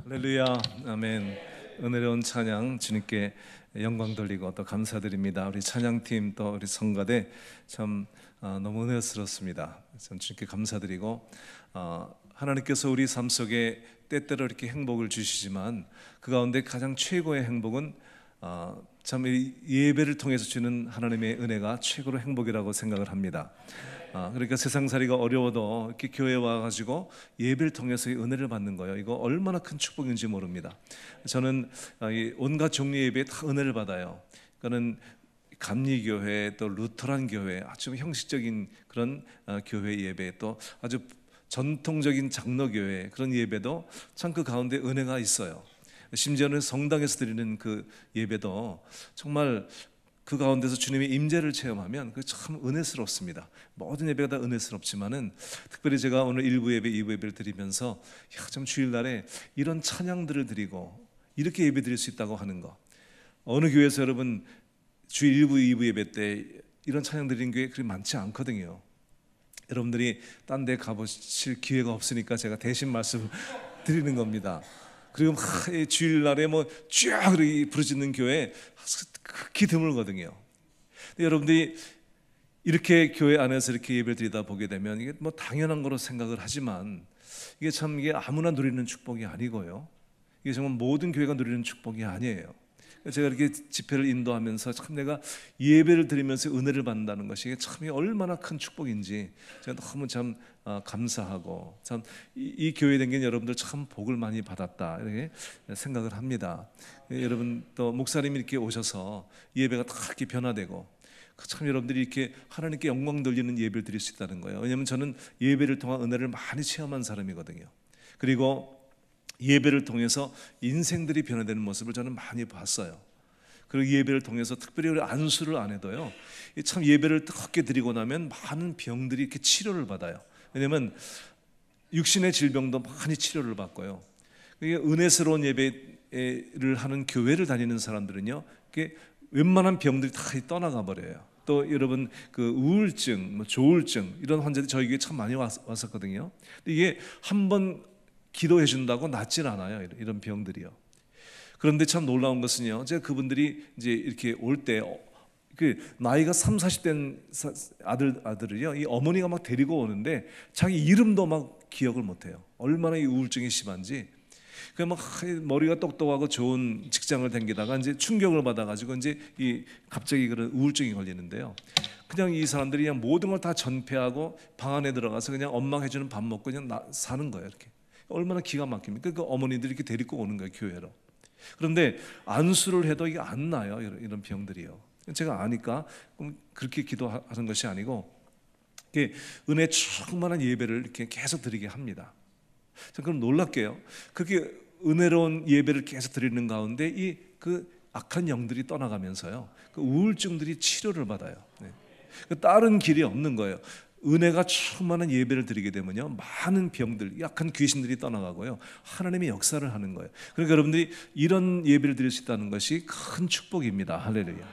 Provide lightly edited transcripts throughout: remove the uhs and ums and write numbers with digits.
할렐루야, 아멘. 은혜로운 찬양 주님께 영광 돌리고 또 감사드립니다. 우리 찬양팀 또 우리 성가대 참 너무 은혜스럽습니다. 참 주님께 감사드리고 하나님께서 우리 삶 속에 때때로 이렇게 행복을 주시지만 그 가운데 가장 최고의 행복은 참 이 예배를 통해서 주는 하나님의 은혜가 최고로 행복이라고 생각을 합니다. 그러니까 세상살이가 어려워도 이렇게 교회에 와가지고 예배를 통해서 은혜를 받는 거예요. 이거 얼마나 큰 축복인지 모릅니다. 저는 온갖 종류 예배에 다 은혜를 받아요. 그러니까는 감리교회 또 루터란 교회 아주 형식적인 그런 교회 예배 또 아주 전통적인 장로교회 그런 예배도 참 그 가운데 은혜가 있어요. 심지어는 성당에서 드리는 그 예배도 정말 그 가운데서 주님의 임재를 체험하면 그 참 은혜스럽습니다. 모든 예배가 다 은혜스럽지만은 특별히 제가 오늘 1부 예배, 2부 예배를 드리면서 참 주일날에 이런 찬양들을 드리고 이렇게 예배 드릴 수 있다고 하는 거, 어느 교회에서 여러분 주일 1부, 2부 예배 때 이런 찬양 드리는 교회 그리 많지 않거든요. 여러분들이 딴 데 가보실 기회가 없으니까 제가 대신 말씀 드리는 겁니다. 그리고 주일날에 쫙 부르짖는 교회 극히 드물거든요. 여러분들이 이렇게 교회 안에서 이렇게 예배를 드리다 보게 되면 이게 당연한 거로 생각을 하지만 이게 참 이게 아무나 누리는 축복이 아니고요. 이게 정말 모든 교회가 누리는 축복이 아니에요. 제가 이렇게 집회를 인도하면서 참 내가 예배를 드리면서 은혜를 받는다는 것이 참 얼마나 큰 축복인지 제가 너무 참 감사하고 참 이 교회에 댕긴 여러분들 참 복을 많이 받았다 이렇게 생각을 합니다. 여러분 또 목사님이 이렇게 오셔서 예배가 다 이렇게 변화되고 참 여러분들이 이렇게 하나님께 영광 돌리는 예배를 드릴 수 있다는 거예요. 왜냐하면 저는 예배를 통한 은혜를 많이 체험한 사람이거든요. 그리고 예배를 통해서 인생들이 변화되는 모습을 저는 많이 봤어요. 그리고 예배를 통해서 특별히 우리 안수를 안 해도요, 참 예배를 뜨겁게 드리고 나면 많은 병들이 이렇게 치료를 받아요. 왜냐하면 육신의 질병도 많이 치료를 받고요. 은혜스러운 예배를 하는 교회를 다니는 사람들은요, 웬만한 병들이 다 떠나가 버려요. 또 여러분 그 우울증, 조울증 이런 환자들이 저희 교회에 참 많이 왔었거든요. 근데 이게 한번 기도해 준다고 낫질 않아요. 이런 병들이요. 그런데 참 놀라운 것은요, 제가 그분들이 이제 이렇게 올 때 나이가 30, 40 된 아들을요, 이 어머니가 막 데리고 오는데 자기 이름도 막 기억을 못해요. 얼마나 이 우울증이 심한지. 막 머리가 똑똑하고 좋은 직장을 다니다가 이제 충격을 받아가지고 이제 갑자기 그런 우울증이 걸리는데요. 그냥 이 사람들이 그냥 모든 걸 다 전폐하고 방 안에 들어가서 그냥 엄마가 해주는 밥 먹고 그냥 사는 거예요. 이렇게. 얼마나 기가 막힙니까? 그 어머니들이 이렇게 데리고 오는 거예요, 교회로. 그런데 안수를 해도 이게 안 나요, 이런 병들이요. 제가 아니까 그렇게 기도하는 것이 아니고 은혜 충만한 예배를 이렇게 계속 드리게 합니다. 그럼 놀랍게요. 그렇게 은혜로운 예배를 계속 드리는 가운데 그 악한 영들이 떠나가면서요, 그 우울증들이 치료를 받아요. 다른 길이 없는 거예요. 은혜가 충만한 예배를 드리게 되면요, 많은 병들, 약한 귀신들이 떠나가고요, 하나님이 역사를 하는 거예요. 그러니까 여러분들이 이런 예배를 드릴 수 있다는 것이 큰 축복입니다. 할렐루야.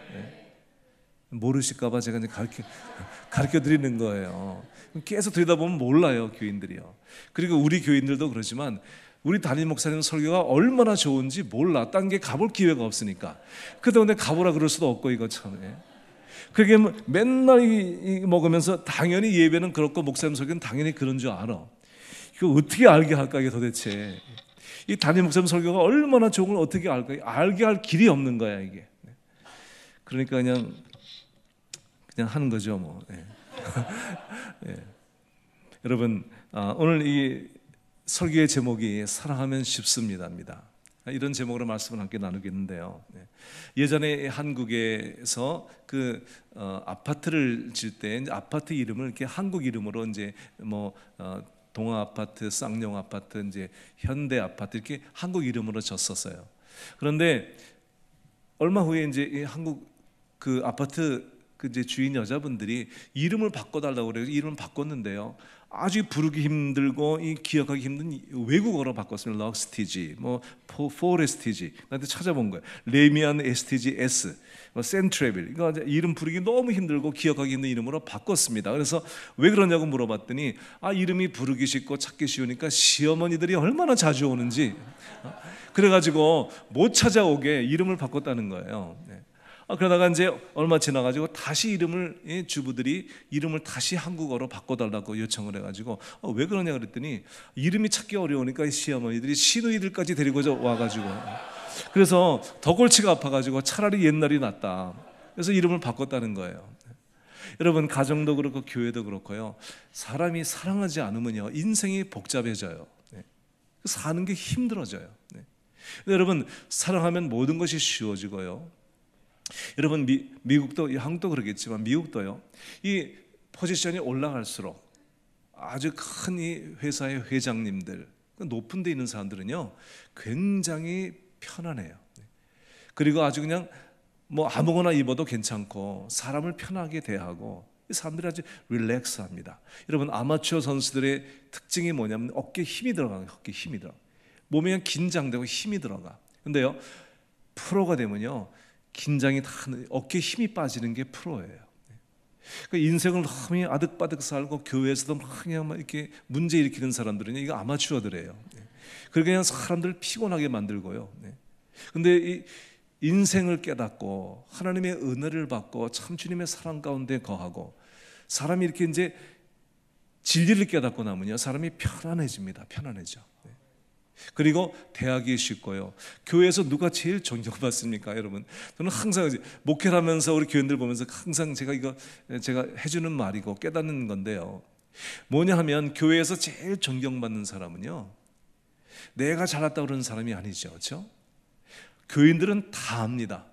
모르실까봐 제가 이제 가르쳐 드리는 거예요. 계속 드리다 보면 몰라요, 교인들이요. 그리고 우리 교인들도 그러지만 우리 담임 목사님 설교가 얼마나 좋은지 몰라. 딴 게 가볼 기회가 없으니까. 그런데 가보라 그럴 수도 없고 이거 참. 그게 맨날 먹으면서 당연히 예배는 그렇고 목사님 설교는 당연히 그런 줄 알아. 이거 어떻게 알게 할까 이게 도대체. 이 담임 목사님 설교가 얼마나 좋은 걸 어떻게 알까? 알게 할 길이 없는 거야 이게. 그러니까 그냥 하는 거죠 뭐. 여러분 오늘 이 설교의 제목이 사랑하면 쉽습니다입니다. 이런 제목으로 말씀을 함께 나누겠는데요. 예전에 한국에서 아파트를 질 때 아파트 이름을 이렇게 한국 이름으로 이제 동아 아파트, 쌍용 아파트, 이제 현대 아파트 이렇게 한국 이름으로 졌었어요. 그런데 얼마 후에 이제 이 한국 그 아파트 그 이제 주인 여자분들이 이름을 바꿔달라고 그래서 이름을 바꿨는데요. 아주 부르기 힘들고 이 기억하기 힘든 외국어로 바꿨습니다. 럭스티지, 뭐 포레스티지. 나한테 찾아본 거예요. 레미안 에스티지 S, 뭐 센트레빌. 이거 이름 부르기 너무 힘들고 기억하기 힘든 이름으로 바꿨습니다. 그래서 왜 그러냐고 물어봤더니 이름이 부르기 쉽고 찾기 쉬우니까 시어머니들이 얼마나 자주 오는지 그래가지고 못 찾아오게 이름을 바꿨다는 거예요. 그러다가 이제 얼마 지나가지고 다시 주부들이 이름을 다시 한국어로 바꿔달라고 요청을 해가지고 왜 그러냐 그랬더니 이름이 찾기 어려우니까 시어머니들이 시누이들까지 데리고 와가지고 그래서 더 골치가 아파가지고 차라리 옛날이 낫다. 그래서 이름을 바꿨다는 거예요. 여러분, 가정도 그렇고 교회도 그렇고요. 사람이 사랑하지 않으면요 인생이 복잡해져요. 사는 게 힘들어져요. 여러분, 사랑하면 모든 것이 쉬워지고요. 여러분, 미국도 한국도 그러겠지만 미국도요. 이 포지션이 올라갈수록 아주 큰 이 회사의 회장님들, 높은 데 있는 사람들은요 굉장히 편안해요. 그리고 아주 그냥 뭐 아무거나 입어도 괜찮고 사람을 편하게 대하고 사람들이 아주 릴렉스합니다. 여러분, 아마추어 선수들의 특징이 뭐냐면 어깨에 힘이 들어가요. 어깨에 힘이 들어가. 몸이 그냥 긴장되고 힘이 들어가. 근데요 프로가 되면요 긴장이 다 어깨에 힘이 빠지는 게 프로예요. 그러니까 인생을 너무 아득바득 살고 교회에서도 그냥 이렇게 문제 일으키는 사람들은 이거 아마추어들이에요. 그렇게 그냥 사람들을 피곤하게 만들고요. 근데 이 인생을 깨닫고 하나님의 은혜를 받고 참 주님의 사랑 가운데 거하고 사람이 이렇게 이제 진리를 깨닫고 나면요 사람이 편안해집니다. 편안해져. 그리고 대하기 쉽고요. 교회에서 누가 제일 존경받습니까, 여러분? 저는 항상 목회를 하면서 우리 교인들 보면서 항상 제가 해주는 말이고 깨닫는 건데요. 뭐냐 하면 교회에서 제일 존경받는 사람은요 내가 잘났다고 그러는 사람이 아니죠, 그렇죠? 교인들은 다 압니다.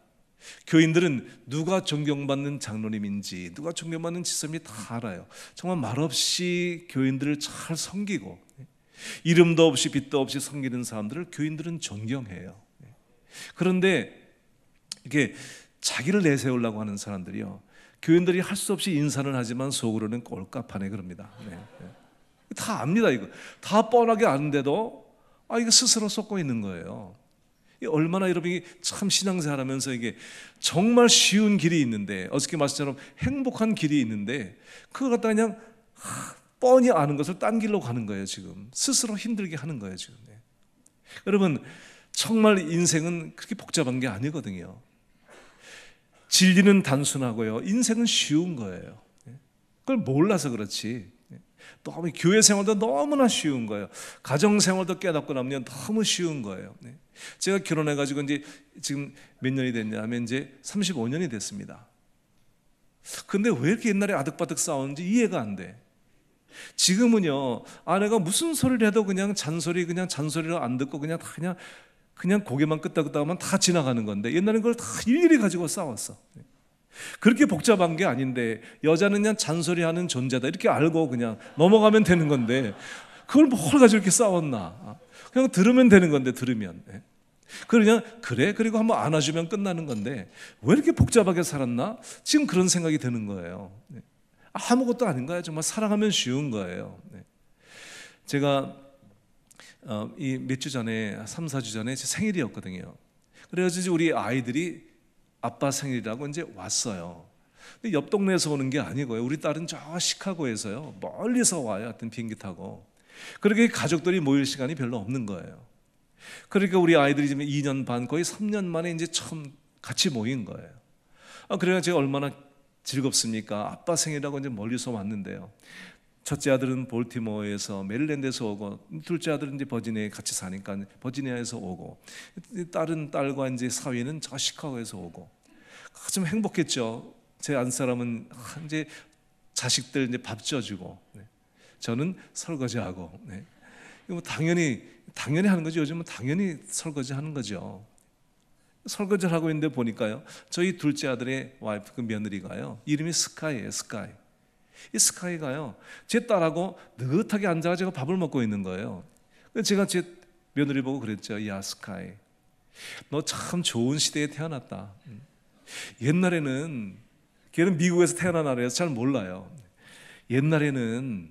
교인들은 누가 존경받는 장로님인지 누가 존경받는 지성이 다 알아요. 정말 말없이 교인들을 잘 섬기고 이름도 없이 빛도 없이 섬기는 사람들을 교인들은 존경해요. 그런데 이게 자기를 내세우려고 하는 사람들이요 교인들이 할 수 없이 인사는 하지만 속으로는 꼴값하네 그럽니다. 다 압니다. 이거 다 뻔하게 아는데도 이거 스스로 쏟고 있는 거예요. 얼마나 여러분이 참 신앙생활하면서 이게 정말 쉬운 길이 있는데 어저께 말씀처럼 행복한 길이 있는데 그걸 갖다 그냥 뻔히 아는 것을 딴 길로 가는 거예요. 지금 스스로 힘들게 하는 거예요. 지금. 여러분, 정말 인생은 그렇게 복잡한 게 아니거든요. 진리는 단순하고요 인생은 쉬운 거예요. 그걸 몰라서 그렇지. 너무 교회 생활도 너무나 쉬운 거예요. 가정 생활도 깨닫고 나면 너무 쉬운 거예요. 제가 결혼해가지고 이제 지금 몇 년이 됐냐면 이제 35년이 됐습니다. 근데 왜 이렇게 옛날에 아득바득 싸웠는지 이해가 안 돼. 지금은요 아내가 무슨 소리를 해도 그냥 잔소리를 안 듣고 그냥 고개만 끄덕끄덕하면 다 지나가는 건데 옛날에는 그걸 다 일일이 가지고 싸웠어. 그렇게 복잡한 게 아닌데 여자는 그냥 잔소리하는 존재다 이렇게 알고 그냥 넘어가면 되는 건데 그걸 뭘 가지고 이렇게 싸웠나. 그냥 들으면 되는 건데 들으면 그냥 그래 그리고 한번 안아주면 끝나는 건데 왜 이렇게 복잡하게 살았나 지금 그런 생각이 드는 거예요. 아무것도 아닌 거예요. 정말 사랑하면 쉬운 거예요. 제가 이 몇 주 전에 3, 4주 전에 제 생일이었거든요. 그래서 우리 아이들이 아빠 생일이라고 이제 왔어요. 근데 옆 동네에서 오는 게 아니고요. 우리 딸은 저 시카고에서요 멀리서 와요. 하여튼 비행기 타고. 그렇게 가족들이 모일 시간이 별로 없는 거예요. 그러니까 우리 아이들이 지금 2년 반 거의 3년 만에 이제 처음 같이 모인 거예요. 그래서 제가 얼마나 즐겁습니까? 아빠 생일이라고 이제 멀리서 왔는데요. 첫째 아들은 볼티모어에서 메릴랜드에서 오고 둘째 아들은 이제 버지니아에 같이 사니까 버지니아에서 오고 딸과 이제 사위는 저 시카고에서 오고 좀 행복했죠. 제 안사람은 이제 자식들 이제 밥 쪄주고 저는 설거지하고 뭐 당연히 하는 거죠. 요즘은 당연히 설거지 하는 거죠. 설거지를 하고 있는데 보니까요 저희 둘째 아들의 와이프 그 며느리가요 이름이 스카이예요. 스카이. 이 스카이가요 제 딸하고 느긋하게 앉아가지고 밥을 먹고 있는 거예요. 그래서 제가 제 며느리 보고 그랬죠. 야 스카이 너 참 좋은 시대에 태어났다. 옛날에는 걔는 미국에서 태어난 아래여서 잘 몰라요. 옛날에는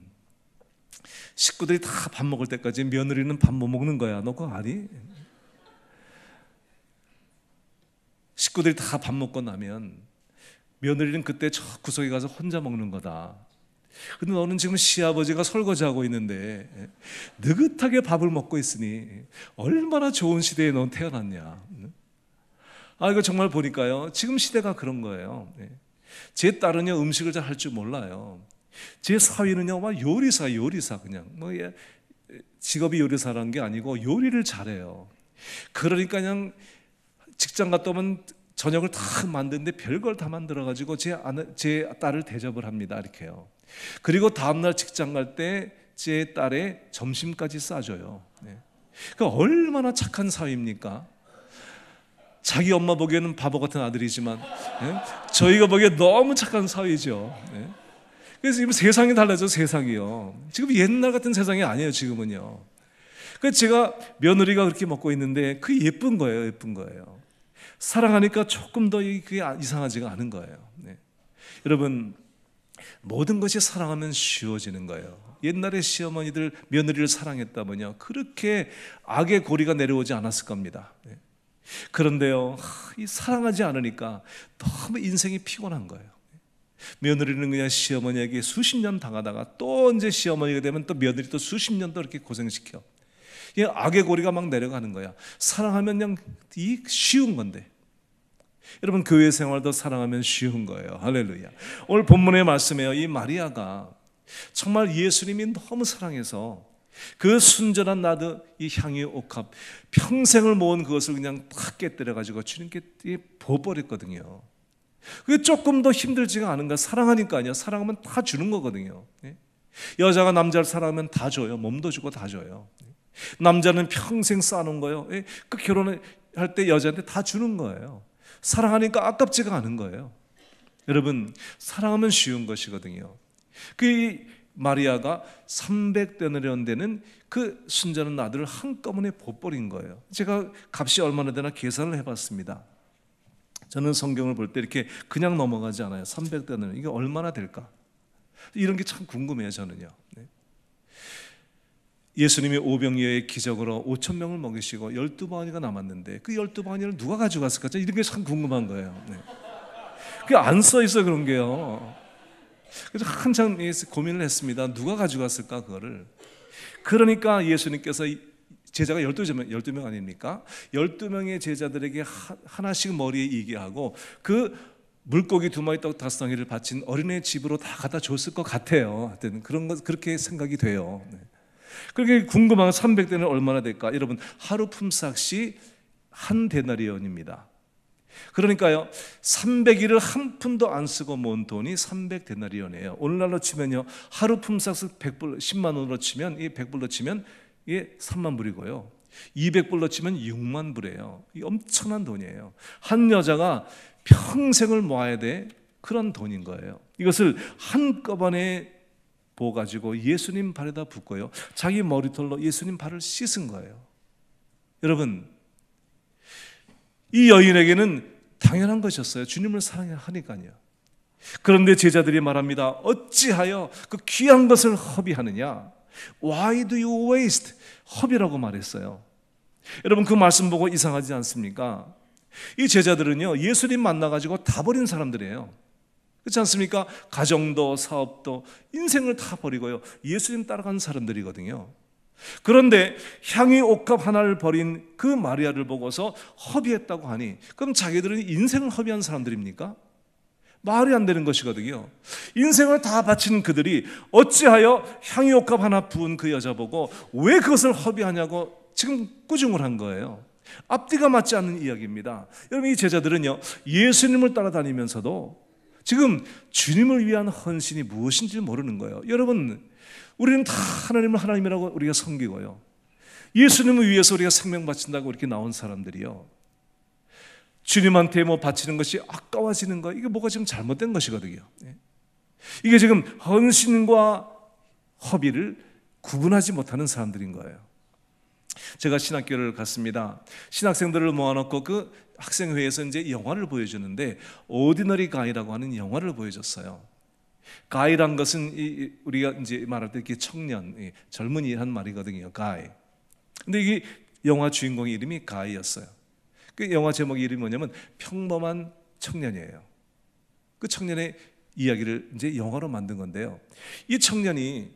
식구들이 다 밥 먹을 때까지 며느리는 밥 못 먹는 거야. 너 그거 아니? 식구들이 다 밥 먹고 나면 며느리는 그때 저 구석에 가서 혼자 먹는 거다. 근데 너는 지금 시아버지가 설거지하고 있는데 느긋하게 밥을 먹고 있으니 얼마나 좋은 시대에 넌 태어났냐. 이거 정말 보니까요, 지금 시대가 그런 거예요. 제 딸은요, 음식을 잘 할 줄 몰라요. 제 사위는요, 막 요리사 그냥 직업이 요리사라는 게 아니고 요리를 잘해요. 그러니까 그냥 직장 갔다 오면 저녁을 다 만드는데 별걸 다 만들어가지고 제 딸을 대접을 합니다. 이렇게요. 그리고 다음날 직장 갈 때 제 딸의 점심까지 싸줘요. 그러니까 얼마나 착한 사위입니까? 자기 엄마 보기에는 바보 같은 아들이지만 저희가 보기에 너무 착한 사위죠. 그래서 지금 세상이 달라져, 세상이요. 지금 옛날 같은 세상이 아니에요, 지금은요. 그래서 제가 며느리가 그렇게 먹고 있는데 그게 예쁜 거예요, 예쁜 거예요. 사랑하니까 조금 더 그게 이상하지가 않은 거예요. 여러분, 모든 것이 사랑하면 쉬워지는 거예요. 옛날에 시어머니들 며느리를 사랑했다면요, 그렇게 악의 고리가 내려오지 않았을 겁니다. 그런데요, 이 사랑하지 않으니까 너무 인생이 피곤한 거예요. 며느리는 그냥 시어머니에게 수십 년 당하다가 또 이제 시어머니가 되면 또 며느리 또 수십 년 또 이렇게 고생시켜. 이 악의 고리가 막 내려가는 거야. 사랑하면 그냥 이 쉬운 건데. 여러분, 교회 생활도 사랑하면 쉬운 거예요. 할렐루야. 오늘 본문의 말씀에요, 이 마리아가 정말 예수님이 너무 사랑해서 그 순전한 나드 이 향유 옥합 평생을 모은 그것을 그냥 탁 깨뜨려 가지고 주님께 부어버렸거든요. 그게 조금 더 힘들지가 않은가? 사랑하니까요. 사랑하면 다 주는 거거든요. 여자가 남자를 사랑하면 다 줘요. 몸도 주고 다 줘요. 남자는 평생 쌓아놓은 거예요. 그 결혼할 때 여자한테 다 주는 거예요. 사랑하니까 아깝지가 않은 거예요. 여러분, 사랑하면 쉬운 것이거든요. 그 마리아가 300데나리온 되는 그 순전한 아들을 한꺼번에 부어버린 거예요. 제가 값이 얼마나 되나 계산을 해봤습니다. 저는 성경을 볼 때 이렇게 그냥 넘어가지 않아요. 300데나리온, 이게 얼마나 될까? 이런 게 참 궁금해요, 저는요. 예수님이 오병이어의 기적으로 5,000명을 먹이시고 12바구니가 남았는데 그 12바구니를 누가 가져갔을까? 이런 게 참 궁금한 거예요. 그게 안 써 있어, 그런 게요. 그래서 한참 고민을 했습니다. 누가 가져갔을까, 그거를. 그러니까 예수님께서 제자가 12명 아닙니까? 12명의 제자들에게 하나씩 머리에 이게 하고 그 물고기 2마리 떡 5덩이를 바친 어린애 집으로 다 갖다 줬을 것 같아요. 하여튼 그런 거 그렇게 생각이 돼요. 그렇게 궁금한 300대는 얼마나 될까? 여러분, 하루 품삯이 한 데나리온입니다. 그러니까요, 300일을 한 푼도 안 쓰고 모은 돈이 300데나리온이에요. 오늘날로 치면요, 하루 품삯을 100불, 10만 원으로 치면, 이 100불로 치면 이게 3만 불이고요, 200불로 치면 6만 불이에요. 이 엄청난 돈이에요. 한 여자가 평생을 모아야 돼, 그런 돈인 거예요. 이것을 한꺼번에 부어가지고 예수님 발에다 붓고요, 자기 머리털로 예수님 발을 씻은 거예요. 여러분, 이 여인에게는 당연한 것이었어요. 주님을 사랑하니까요. 그런데 제자들이 말합니다. 어찌하여 그 귀한 것을 허비하느냐? Why do you waste? 허비라고 말했어요. 여러분, 그 말씀 보고 이상하지 않습니까? 이 제자들은요, 예수님 만나가지고 다 버린 사람들이에요. 그렇지 않습니까? 가정도 사업도 인생을 다 버리고요, 예수님 따라간 사람들이거든요. 그런데 향유 옥합 하나를 버린 그 마리아를 보고서 허비했다고 하니, 그럼 자기들은 인생을 허비한 사람들입니까? 말이 안 되는 것이거든요. 인생을 다 바친 그들이 어찌하여 향유 옥합 하나 부은 그 여자 보고 왜 그것을 허비하냐고 지금 꾸중을 한 거예요. 앞뒤가 맞지 않는 이야기입니다. 여러분, 이 제자들은요, 예수님을 따라다니면서도 지금 주님을 위한 헌신이 무엇인지 모르는 거예요. 여러분, 우리는 다 하나님을 하나님이라고 우리가 섬기고요, 예수님을 위해서 우리가 생명 바친다고 이렇게 나온 사람들이요, 주님한테 뭐 바치는 것이 아까워지는 거, 이게 뭐가 지금 잘못된 것이거든요. 이게 지금 헌신과 허비를 구분하지 못하는 사람들인 거예요. 제가 신학교를 갔습니다. 신학생들을 모아놓고 그 학생회에서 이제 영화를 보여주는데 오디너리 가이라고 하는 영화를 보여줬어요. 가이란 것은 우리가 이제 말할 때 이렇게 청년, 젊은이란 말이거든요. 가이. 근데 이게 영화 주인공의 이름이 가이였어요. 그 영화 제목 이름이 뭐냐면 평범한 청년이에요. 그 청년의 이야기를 이제 영화로 만든 건데요. 이 청년이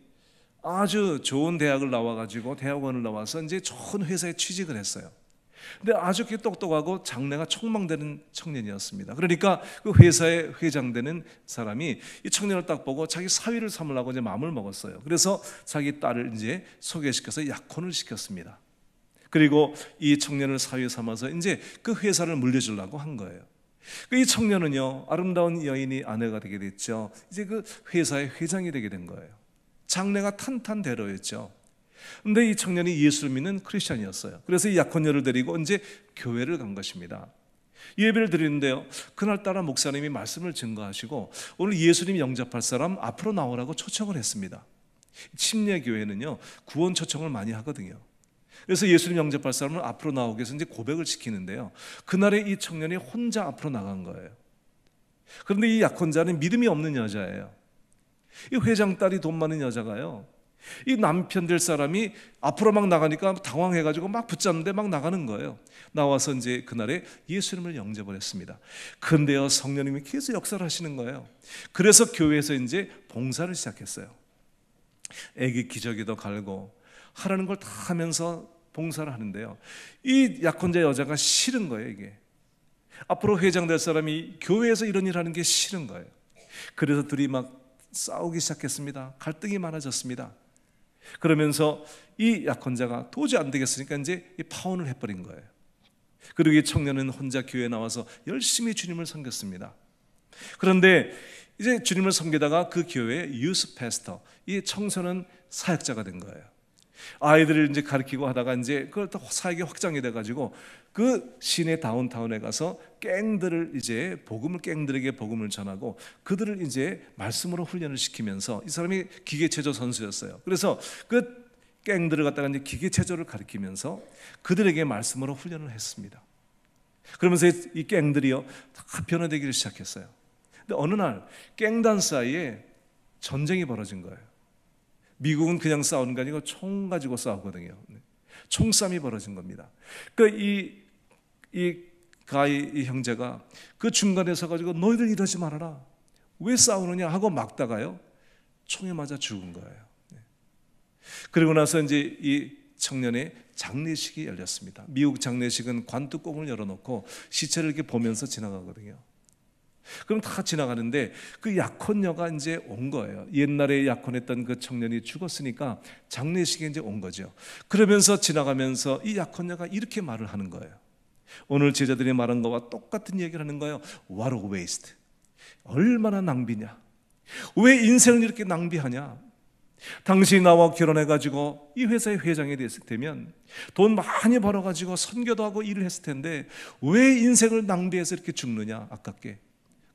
아주 좋은 대학을 나와가지고 대학원을 나와서 이제 좋은 회사에 취직을 했어요. 근데 아주 똑똑하고 장래가 촉망되는 청년이었습니다. 그러니까 그 회사의 회장되는 사람이 이 청년을 딱 보고 자기 사위를 삼으려고 이제 마음을 먹었어요. 그래서 자기 딸을 이제 소개시켜서 약혼을 시켰습니다. 그리고 이 청년을 사위 삼아서 이제 그 회사를 물려주려고 한 거예요. 이 청년은요, 아름다운 여인이 아내가 되게 됐죠. 이제 그 회사의 회장이 되게 된 거예요. 장래가 탄탄대로였죠. 근데 이 청년이 예수를 믿는 크리스찬이었어요. 그래서 이 약혼녀를 데리고 이제 교회를 간 것입니다. 예배를 드리는데요, 그날따라 목사님이 말씀을 증거하시고 오늘 예수님 영접할 사람 앞으로 나오라고 초청을 했습니다. 침례교회는요 구원 초청을 많이 하거든요. 그래서 예수님 영접할 사람은 앞으로 나오기 위해서 이제 고백을 시키는데요, 그날에 이 청년이 혼자 앞으로 나간 거예요. 그런데 이 약혼자는 믿음이 없는 여자예요. 이 회장 딸이 돈 많은 여자가요, 이 남편 될 사람이 앞으로 막 나가니까 당황해가지고 막 붙잡는데 막 나가는 거예요. 나와서 이제 그날에 예수님을 영접을 했습니다. 근데요, 성령님이 계속 역사를 하시는 거예요. 그래서 교회에서 이제 봉사를 시작했어요. 애기 기저귀도 갈고 하라는 걸 다 하면서 봉사를 하는데요, 이 약혼자 여자가 싫은 거예요. 이게 앞으로 회장 될 사람이 교회에서 이런 일 하는 게 싫은 거예요. 그래서 둘이 막 싸우기 시작했습니다. 갈등이 많아졌습니다. 그러면서 이 약혼자가 도저히 안 되겠으니까 이제 파혼을 해버린 거예요. 그리고 이 청년은 혼자 교회에 나와서 열심히 주님을 섬겼습니다. 그런데 이제 주님을 섬기다가 그 교회의 유스 패스터, 이 청소년 사역자가 된 거예요. 아이들을 이제 가르치고 하다가 이제 그걸 또 사역이 확장이 돼가지고 그 시내 다운타운에 가서 갱들에게 복음을 전하고 그들을 이제 말씀으로 훈련을 시키면서, 이 사람이 기계체조 선수였어요. 그래서 그 갱들을 갖다가 이제 기계체조를 가르치면서 그들에게 말씀으로 훈련을 했습니다. 그러면서 이 갱들이요 다 변화되기를 시작했어요. 근데 어느 날 갱단 사이에 전쟁이 벌어진 거예요. 미국은 그냥 싸우는 게 아니고 총 가지고 싸우거든요. 총싸움이 벌어진 겁니다. 이 가이 형제가 그 중간에 서가지고 너희들 이러지 말아라, 왜 싸우느냐 하고 막다가요 총에 맞아 죽은 거예요. 그리고 나서 이제 이 청년의 장례식이 열렸습니다. 미국 장례식은 관뚜껑을 열어놓고 시체를 이렇게 보면서 지나가거든요. 그럼 다 지나가는데 그 약혼녀가 이제 온 거예요. 옛날에 약혼했던 그 청년이 죽었으니까 장례식에 이제 온 거죠. 그러면서 지나가면서 이 약혼녀가 이렇게 말을 하는 거예요. 오늘 제자들이 말한 거와 똑같은 얘기를 하는 거예요. What a waste. 얼마나 낭비냐. 왜 인생을 이렇게 낭비하냐. 당신이 나와 결혼해가지고 이 회사의 회장이 되면 돈 많이 벌어가지고 선교도 하고 일을 했을 텐데 왜 인생을 낭비해서 이렇게 죽느냐, 아깝게.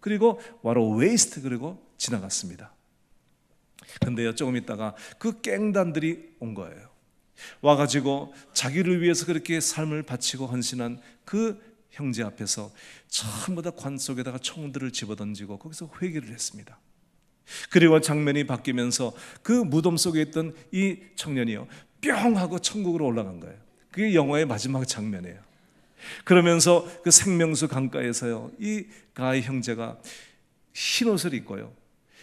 그리고 what a waste, 그리고 지나갔습니다. 근데요, 조금 있다가 그 갱단들이 온 거예요. 와가지고 자기를 위해서 그렇게 삶을 바치고 헌신한 그 형제 앞에서 전부 다 관 속에다가 총들을 집어던지고 거기서 회개를 했습니다. 그리고 장면이 바뀌면서 그 무덤 속에 있던 이 청년이요 뿅 하고 천국으로 올라간 거예요. 그게 영화의 마지막 장면이에요. 그러면서 그 생명수 강가에서요 이 가이 형제가 흰 옷을 입고요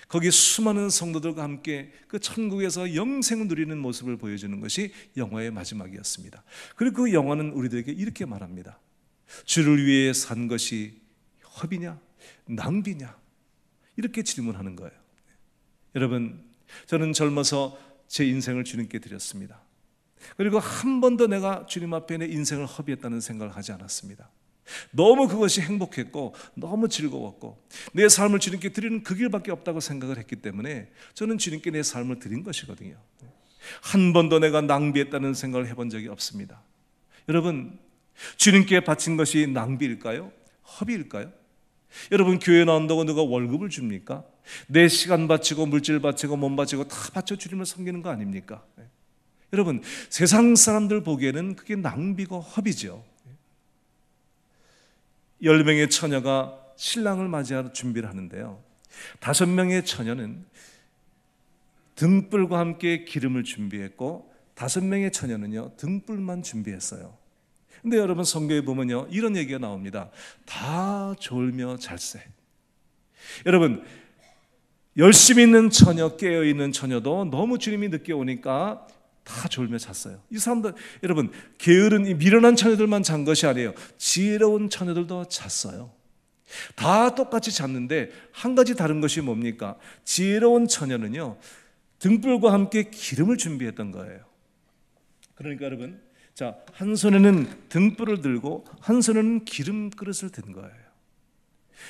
거기 수많은 성도들과 함께 그 천국에서 영생을 누리는 모습을 보여주는 것이 영화의 마지막이었습니다. 그리고 그 영화는 우리들에게 이렇게 말합니다. 주를 위해 산 것이 허비냐 낭비냐, 이렇게 질문하는 거예요. 여러분, 저는 젊어서 제 인생을 주님께 드렸습니다. 그리고 한 번도 내가 주님 앞에 내 인생을 허비했다는 생각을 하지 않았습니다. 너무 그것이 행복했고 너무 즐거웠고 내 삶을 주님께 드리는 그 길밖에 없다고 생각을 했기 때문에 저는 주님께 내 삶을 드린 것이거든요. 한 번도 내가 낭비했다는 생각을 해본 적이 없습니다. 여러분, 주님께 바친 것이 낭비일까요? 허비일까요? 여러분, 교회 나온다고 누가 월급을 줍니까? 내 시간 바치고 물질 바치고 몸 바치고 다 바쳐 주님을 섬기는 거 아닙니까? 여러분, 세상 사람들 보기에는 그게 낭비고 허비죠. 10명의 처녀가 신랑을 맞이하러 준비를 하는데요, 5명의 처녀는 등불과 함께 기름을 준비했고 5명의 처녀는요 등불만 준비했어요. 근데 여러분, 성경에 보면요 이런 얘기가 나옵니다. 다 졸며 잘세. 여러분, 열심히 있는 처녀, 깨어있는 처녀도 너무 주님이 늦게 오니까 다 졸며 잤어요. 이 사람들, 여러분, 게으른 이 미련한 처녀들만 잔 것이 아니에요. 지혜로운 처녀들도 잤어요. 다 똑같이 잤는데 한 가지 다른 것이 뭡니까? 지혜로운 처녀는요 등불과 함께 기름을 준비했던 거예요. 그러니까 여러분, 자, 한 손에는 등불을 들고 한 손에는 기름 그릇을 든 거예요.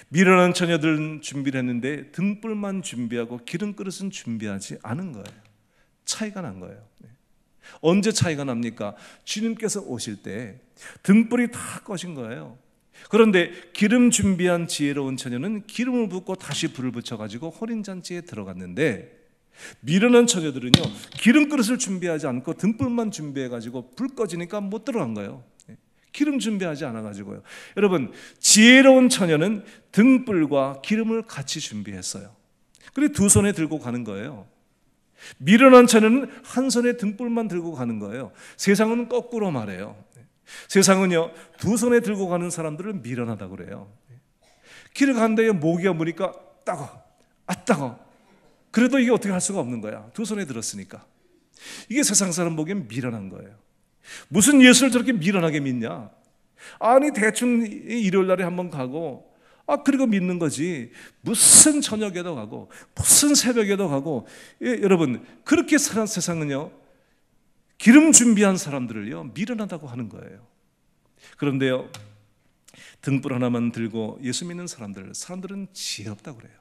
미련한 처녀들은 준비를 했는데 등불만 준비하고 기름 그릇은 준비하지 않은 거예요. 차이가 난 거예요. 언제 차이가 납니까? 주님께서 오실 때 등불이 다 꺼진 거예요. 그런데 기름 준비한 지혜로운 처녀는 기름을 붓고 다시 불을 붙여가지고 혼인잔치에 들어갔는데, 미련한 처녀들은요 기름 그릇을 준비하지 않고 등불만 준비해가지고 불 꺼지니까 못 들어간 거예요. 기름 준비하지 않아가지고요. 여러분, 지혜로운 처녀는 등불과 기름을 같이 준비했어요. 그리고 두 손에 들고 가는 거예요. 미련한 처녀는 한 손에 등불만 들고 가는 거예요. 세상은 거꾸로 말해요. 세상은요 두 손에 들고 가는 사람들을 미련하다고 그래요. 길을 가는데 모기가 무니까 따가워, 따가워. 그래도 이게 어떻게 할 수가 없는 거야. 두 손에 들었으니까. 이게 세상 사람 보기엔 미련한 거예요. 무슨 예수를 저렇게 미련하게 믿냐? 아니, 대충 일요일 날에 한번 가고 그리고 믿는 거지. 무슨 저녁에도 가고 무슨 새벽에도 가고. 여러분, 그렇게 사는 세상은요 기름 준비한 사람들을요 미련하다고 하는 거예요. 그런데요, 등불 하나만 들고 예수 믿는 사람들은 지혜롭다고 그래요.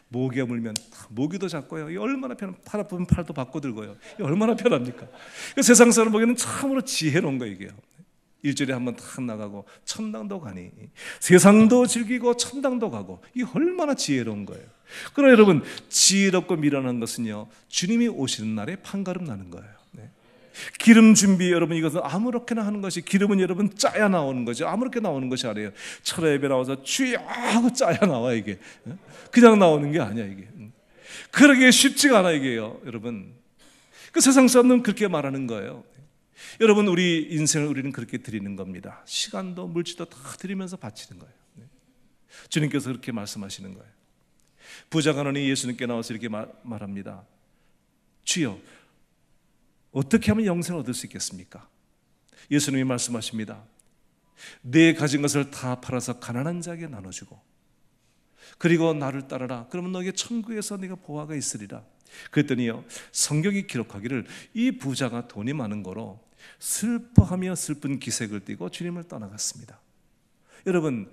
모기가 물면 모기도 잡고요. 이 얼마나 편한, 팔 아프면 팔도 바꿔 들고요. 이 얼마나 편합니까? 세상 사람 보기에는 참으로 지혜로운 거예요, 이게요. 일주일에 한번 탁 나가고 천당도 가니 세상도 즐기고 천당도 가고, 이 얼마나 지혜로운 거예요. 그러나 여러분, 지혜롭고 미련한 것은요 주님이 오시는 날에 판가름 나는 거예요. 기름 준비, 여러분, 이것은 아무렇게나 하는 것이, 기름은 여러분 짜야 나오는 거죠. 아무렇게 나오는 것이 아니에요. 철야 예배 나와서 주여 하고 짜야 나와. 이게 그냥 나오는 게 아니야. 이게 그러기에 쉽지가 않아, 이게요. 여러분, 그 세상 사람들은 그렇게 말하는 거예요. 여러분, 우리 인생을 우리는 그렇게 드리는 겁니다. 시간도 물질도 다 드리면서 바치는 거예요. 주님께서 그렇게 말씀하시는 거예요. 부자 간원이 예수님께 나와서 이렇게 말합니다. 주여, 어떻게 하면 영생을 얻을 수 있겠습니까? 예수님이 말씀하십니다. 내 가진 것을 다 팔아서 가난한 자에게 나눠주고, 그리고 나를 따르라. 그러면 너에게 천국에서 네가 보화가 있으리라. 그랬더니요, 성경이 기록하기를 이 부자가 돈이 많은 거로 슬퍼하며 슬픈 기색을 띠고 주님을 떠나갔습니다. 여러분,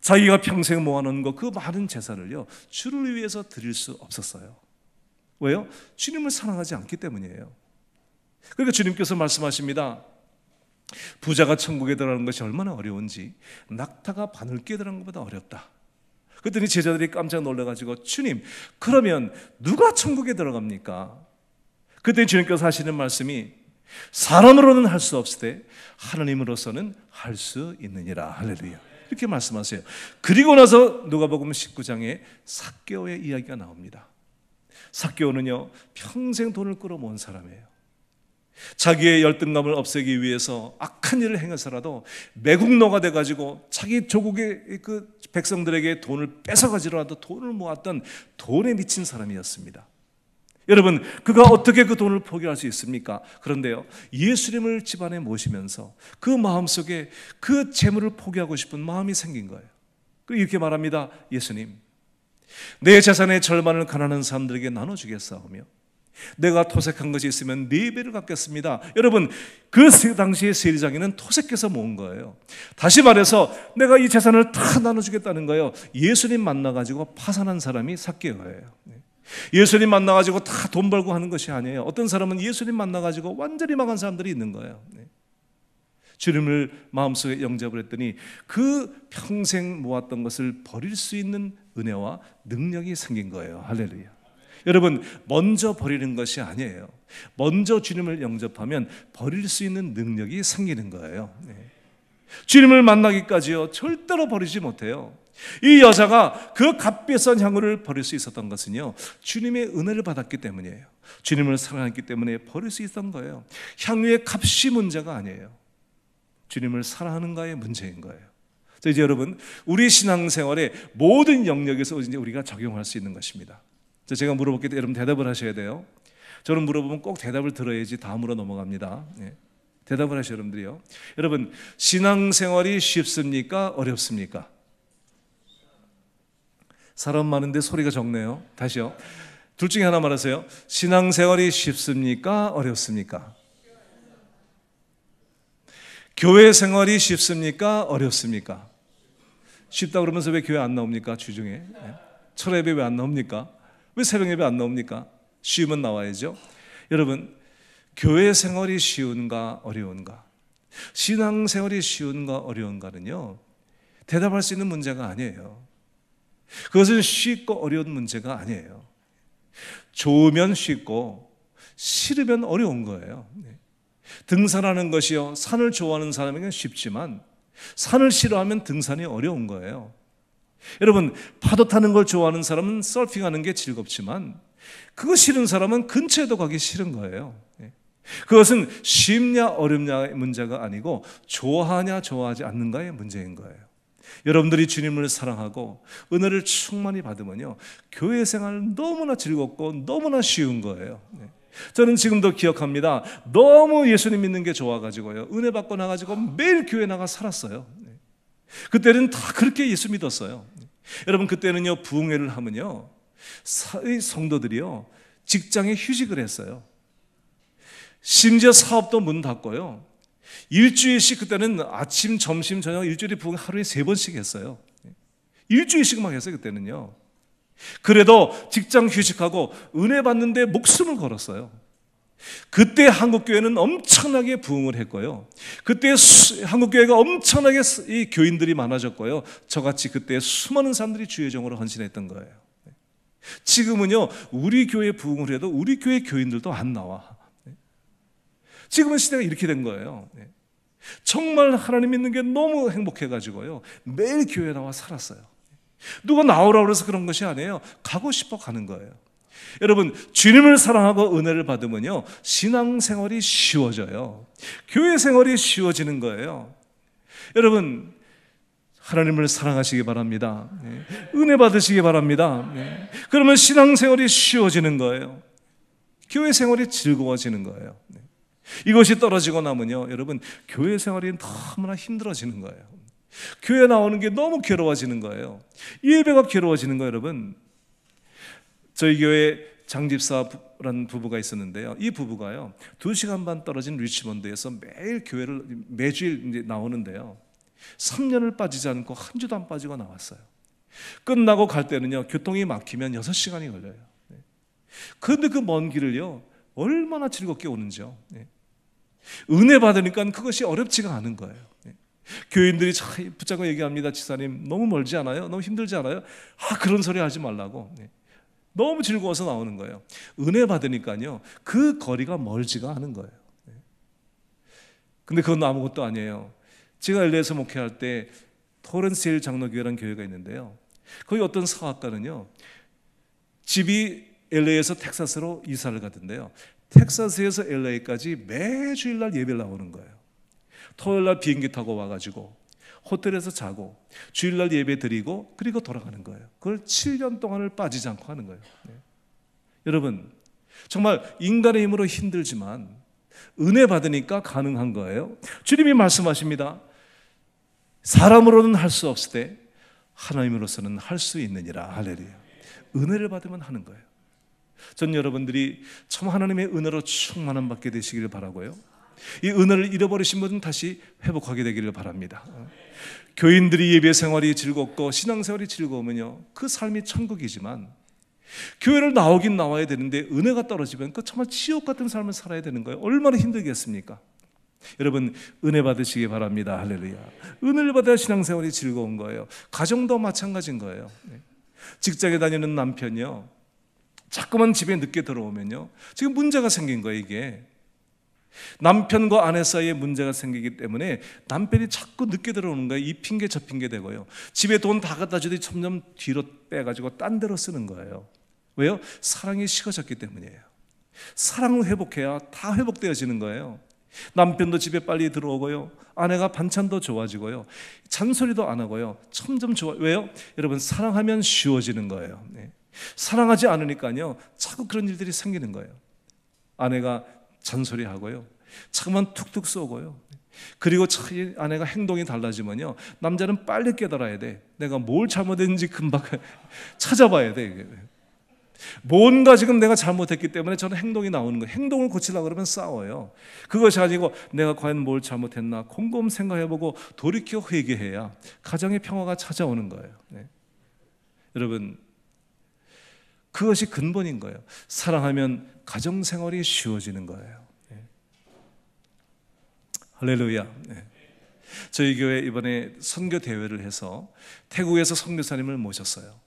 자기가 평생 모아놓은 거, 그 많은 재산을요 주를 위해서 드릴 수 없었어요. 왜요? 주님을 사랑하지 않기 때문이에요. 그러니까 주님께서 말씀하십니다. 부자가 천국에 들어가는 것이 얼마나 어려운지 낙타가 바늘기에 들어가는 것보다 어렵다. 그랬더니 제자들이 깜짝 놀라가지고, 주님, 그러면 누가 천국에 들어갑니까? 그때 주님께서 하시는 말씀이, 사람으로는 할 수 없을 때 하나님으로서는 할 수 있느니라. 할렐루야. 이렇게 말씀하세요. 그리고 나서 누가복음 19장에 삭개오의 이야기가 나옵니다. 삭개오는요 평생 돈을 끌어모은 사람이에요. 자기의 열등감을 없애기 위해서 악한 일을 행해서라도 매국노가 돼가지고 자기 조국의 그 백성들에게 돈을 뺏어가지라도 돈을 모았던 돈에 미친 사람이었습니다. 여러분, 그가 어떻게 그 돈을 포기할 수 있습니까? 그런데요, 예수님을 집안에 모시면서 그 마음속에 그 재물을 포기하고 싶은 마음이 생긴 거예요. 그리고 이렇게 말합니다. 예수님, 내 재산의 절반을 가난한 사람들에게 나눠주겠사오며 내가 토색한 것이 있으면 4배를 갚겠습니다. 여러분, 그 당시의 세리장에는 토색해서 모은 거예요. 다시 말해서 내가 이 재산을 다 나눠주겠다는 거예요. 예수님 만나가지고 파산한 사람이 삭개오예요. 예수님 만나가지고 다 돈 벌고 하는 것이 아니에요. 어떤 사람은 예수님 만나가지고 완전히 망한 사람들이 있는 거예요. 주님을 마음속에 영접을 했더니 그 평생 모았던 것을 버릴 수 있는 은혜와 능력이 생긴 거예요. 할렐루야. 여러분, 먼저 버리는 것이 아니에요. 먼저 주님을 영접하면 버릴 수 있는 능력이 생기는 거예요. 주님을 만나기까지요 절대로 버리지 못해요. 이 여자가 그 값비싼 향유를 버릴 수 있었던 것은요 주님의 은혜를 받았기 때문이에요. 주님을 사랑했기 때문에 버릴 수 있었던 거예요. 향유의 값이 문제가 아니에요. 주님을 사랑하는가의 문제인 거예요. 이제 여러분, 우리 신앙생활의 모든 영역에서 이제 우리가 적용할 수 있는 것입니다. 제가 물어볼게요. 여러분 대답을 하셔야 돼요. 저는 물어보면 꼭 대답을 들어야지 다음으로 넘어갑니다. 대답을 하셔요, 여러분들이요. 여러분, 신앙생활이 쉽습니까? 어렵습니까? 사람 많은데 소리가 적네요. 다시요. 둘 중에 하나 말하세요. 신앙생활이 쉽습니까? 어렵습니까? 교회 생활이 쉽습니까? 어렵습니까? 쉽다 그러면서 왜 교회 안 나옵니까? 주중에 철회 예배 왜 안 나옵니까? 왜 새벽 예배 안 나옵니까? 쉬우면 나와야죠. 여러분, 교회 생활이 쉬운가 어려운가? 신앙 생활이 쉬운가 어려운가는요 대답할 수 있는 문제가 아니에요. 그것은 쉽고 어려운 문제가 아니에요. 좋으면 쉽고 싫으면 어려운 거예요. 등산하는 것이요 산을 좋아하는 사람에게는 쉽지만 산을 싫어하면 등산이 어려운 거예요. 여러분, 파도 타는 걸 좋아하는 사람은 서핑하는 게 즐겁지만 그거 싫은 사람은 근처에도 가기 싫은 거예요. 그것은 쉽냐 어렵냐의 문제가 아니고 좋아하냐 좋아하지 않는가의 문제인 거예요. 여러분들이 주님을 사랑하고 은혜를 충만히 받으면요 교회 생활 너무나 즐겁고 너무나 쉬운 거예요. 저는 지금도 기억합니다. 너무 예수님 믿는 게 좋아가지고요 은혜 받고 나가지고 매일 교회 나가 살았어요. 그때는 다 그렇게 예수 믿었어요. 여러분, 그때는요 부흥회를 하면요 성도들이요 직장에 휴직을 했어요. 심지어 사업도 문 닫고요 일주일씩, 그때는 아침, 점심, 저녁 일주일에 부흥 하루에 3번씩 했어요. 일주일씩만 했어요 그때는요. 그래도 직장 휴직하고 은혜 받는데 목숨을 걸었어요. 그때 한국교회는 엄청나게 부흥을 했고요 그때 한국교회가 엄청나게 이 교인들이 많아졌고요 저같이 그때 수많은 사람들이 주의 종으로 헌신했던 거예요. 지금은요 우리 교회 부흥을 해도 우리 교회 교인들도 안 나와. 지금은 시대가 이렇게 된 거예요. 정말 하나님 믿는 게 너무 행복해가지고요 매일 교회 나와 살았어요. 누가 나오라고 그래서 그런 것이 아니에요. 가고 싶어 가는 거예요. 여러분, 주님을 사랑하고 은혜를 받으면요 신앙생활이 쉬워져요. 교회 생활이 쉬워지는 거예요. 여러분, 하나님을 사랑하시기 바랍니다. 은혜 받으시기 바랍니다. 그러면 신앙생활이 쉬워지는 거예요. 교회 생활이 즐거워지는 거예요. 이것이 떨어지고 나면요 여러분, 교회 생활이 너무나 힘들어지는 거예요. 교회 나오는 게 너무 괴로워지는 거예요. 예배가 괴로워지는 거예요. 여러분, 저희 교회 장집사라는 부부가 있었는데요 이 부부가요 2시간 반 떨어진 리치몬드에서 매일 교회를 매주일 이제 나오는데요 3년을 빠지지 않고 한 주도 안 빠지고 나왔어요. 끝나고 갈 때는요 교통이 막히면 6시간이 걸려요. 그런데 그 먼 길을요 얼마나 즐겁게 오는지요. 은혜 받으니까 그것이 어렵지가 않은 거예요. 교인들이 참 붙잡고 얘기합니다. 지사님 너무 멀지 않아요? 너무 힘들지 않아요? 그런 소리 하지 말라고. 너무 즐거워서 나오는 거예요. 은혜 받으니까요 그 거리가 멀지가 않은 거예요. 근데 그건 아무것도 아니에요. 제가 LA에서 목회할 때 토렌스힐 장로교회라는 교회가 있는데요 거기 어떤 사학가는요 집이 LA에서 텍사스로 이사를 가던데요 텍사스에서 LA까지 매주일날 예배를 나오는 거예요. 토요일날 비행기 타고 와가지고 호텔에서 자고 주일날 예배 드리고 그리고 돌아가는 거예요. 그걸 7년 동안을 빠지지 않고 하는 거예요. 여러분, 정말 인간의 힘으로 힘들지만 은혜 받으니까 가능한 거예요. 주님이 말씀하십니다. 사람으로는 할 수 없을 때 하나님으로서는 할 수 있느니라. 할렐루야. 은혜를 받으면 하는 거예요. 전 여러분들이 참 하나님의 은혜로 충만함 받게 되시기를 바라고요 이 은혜를 잃어버리신 분은 다시 회복하게 되기를 바랍니다. 교인들이 예배 생활이 즐겁고 신앙생활이 즐거우면요 그 삶이 천국이지만 교회를 나오긴 나와야 되는데 은혜가 떨어지면 그 정말 지옥 같은 삶을 살아야 되는 거예요. 얼마나 힘들겠습니까? 여러분, 은혜 받으시기 바랍니다. 할렐루야. 은혜를 받아야 신앙생활이 즐거운 거예요. 가정도 마찬가지인 거예요. 직장에 다니는 남편이요 자꾸만 집에 늦게 들어오면요, 지금 문제가 생긴 거예요. 이게 남편과 아내 사이에 문제가 생기기 때문에 남편이 자꾸 늦게 들어오는 거예요. 이 핑계 저 핑계 대고요. 집에 돈 다 갖다 주더니 점점 뒤로 빼가지고 딴 데로 쓰는 거예요. 왜요? 사랑이 식어졌기 때문이에요. 사랑을 회복해야 다 회복되어지는 거예요. 남편도 집에 빨리 들어오고요, 아내가 반찬도 좋아지고요, 잔소리도 안 하고요, 점점 좋아. 왜요? 여러분, 사랑하면 쉬워지는 거예요. 사랑하지 않으니까요, 자꾸 그런 일들이 생기는 거예요. 아내가 잔소리하고요, 자꾸만 툭툭 쏘고요, 그리고 아내가 행동이 달라지면요, 남자는 빨리 깨달아야 돼. 내가 뭘 잘못했는지 금방 찾아봐야 돼. 뭔가 지금 내가 잘못했기 때문에 저는 행동이 나오는 거예요. 행동을 고치려고 그러면 싸워요. 그것이 아니고 내가 과연 뭘 잘못했나 곰곰 생각해보고 돌이켜 회개해야 가정의 평화가 찾아오는 거예요. 여러분, 그것이 근본인 거예요. 사랑하면 가정생활이 쉬워지는 거예요. 할렐루야. 저희 교회 이번에 선교 대회를 해서 태국에서 선교사님을 모셨어요.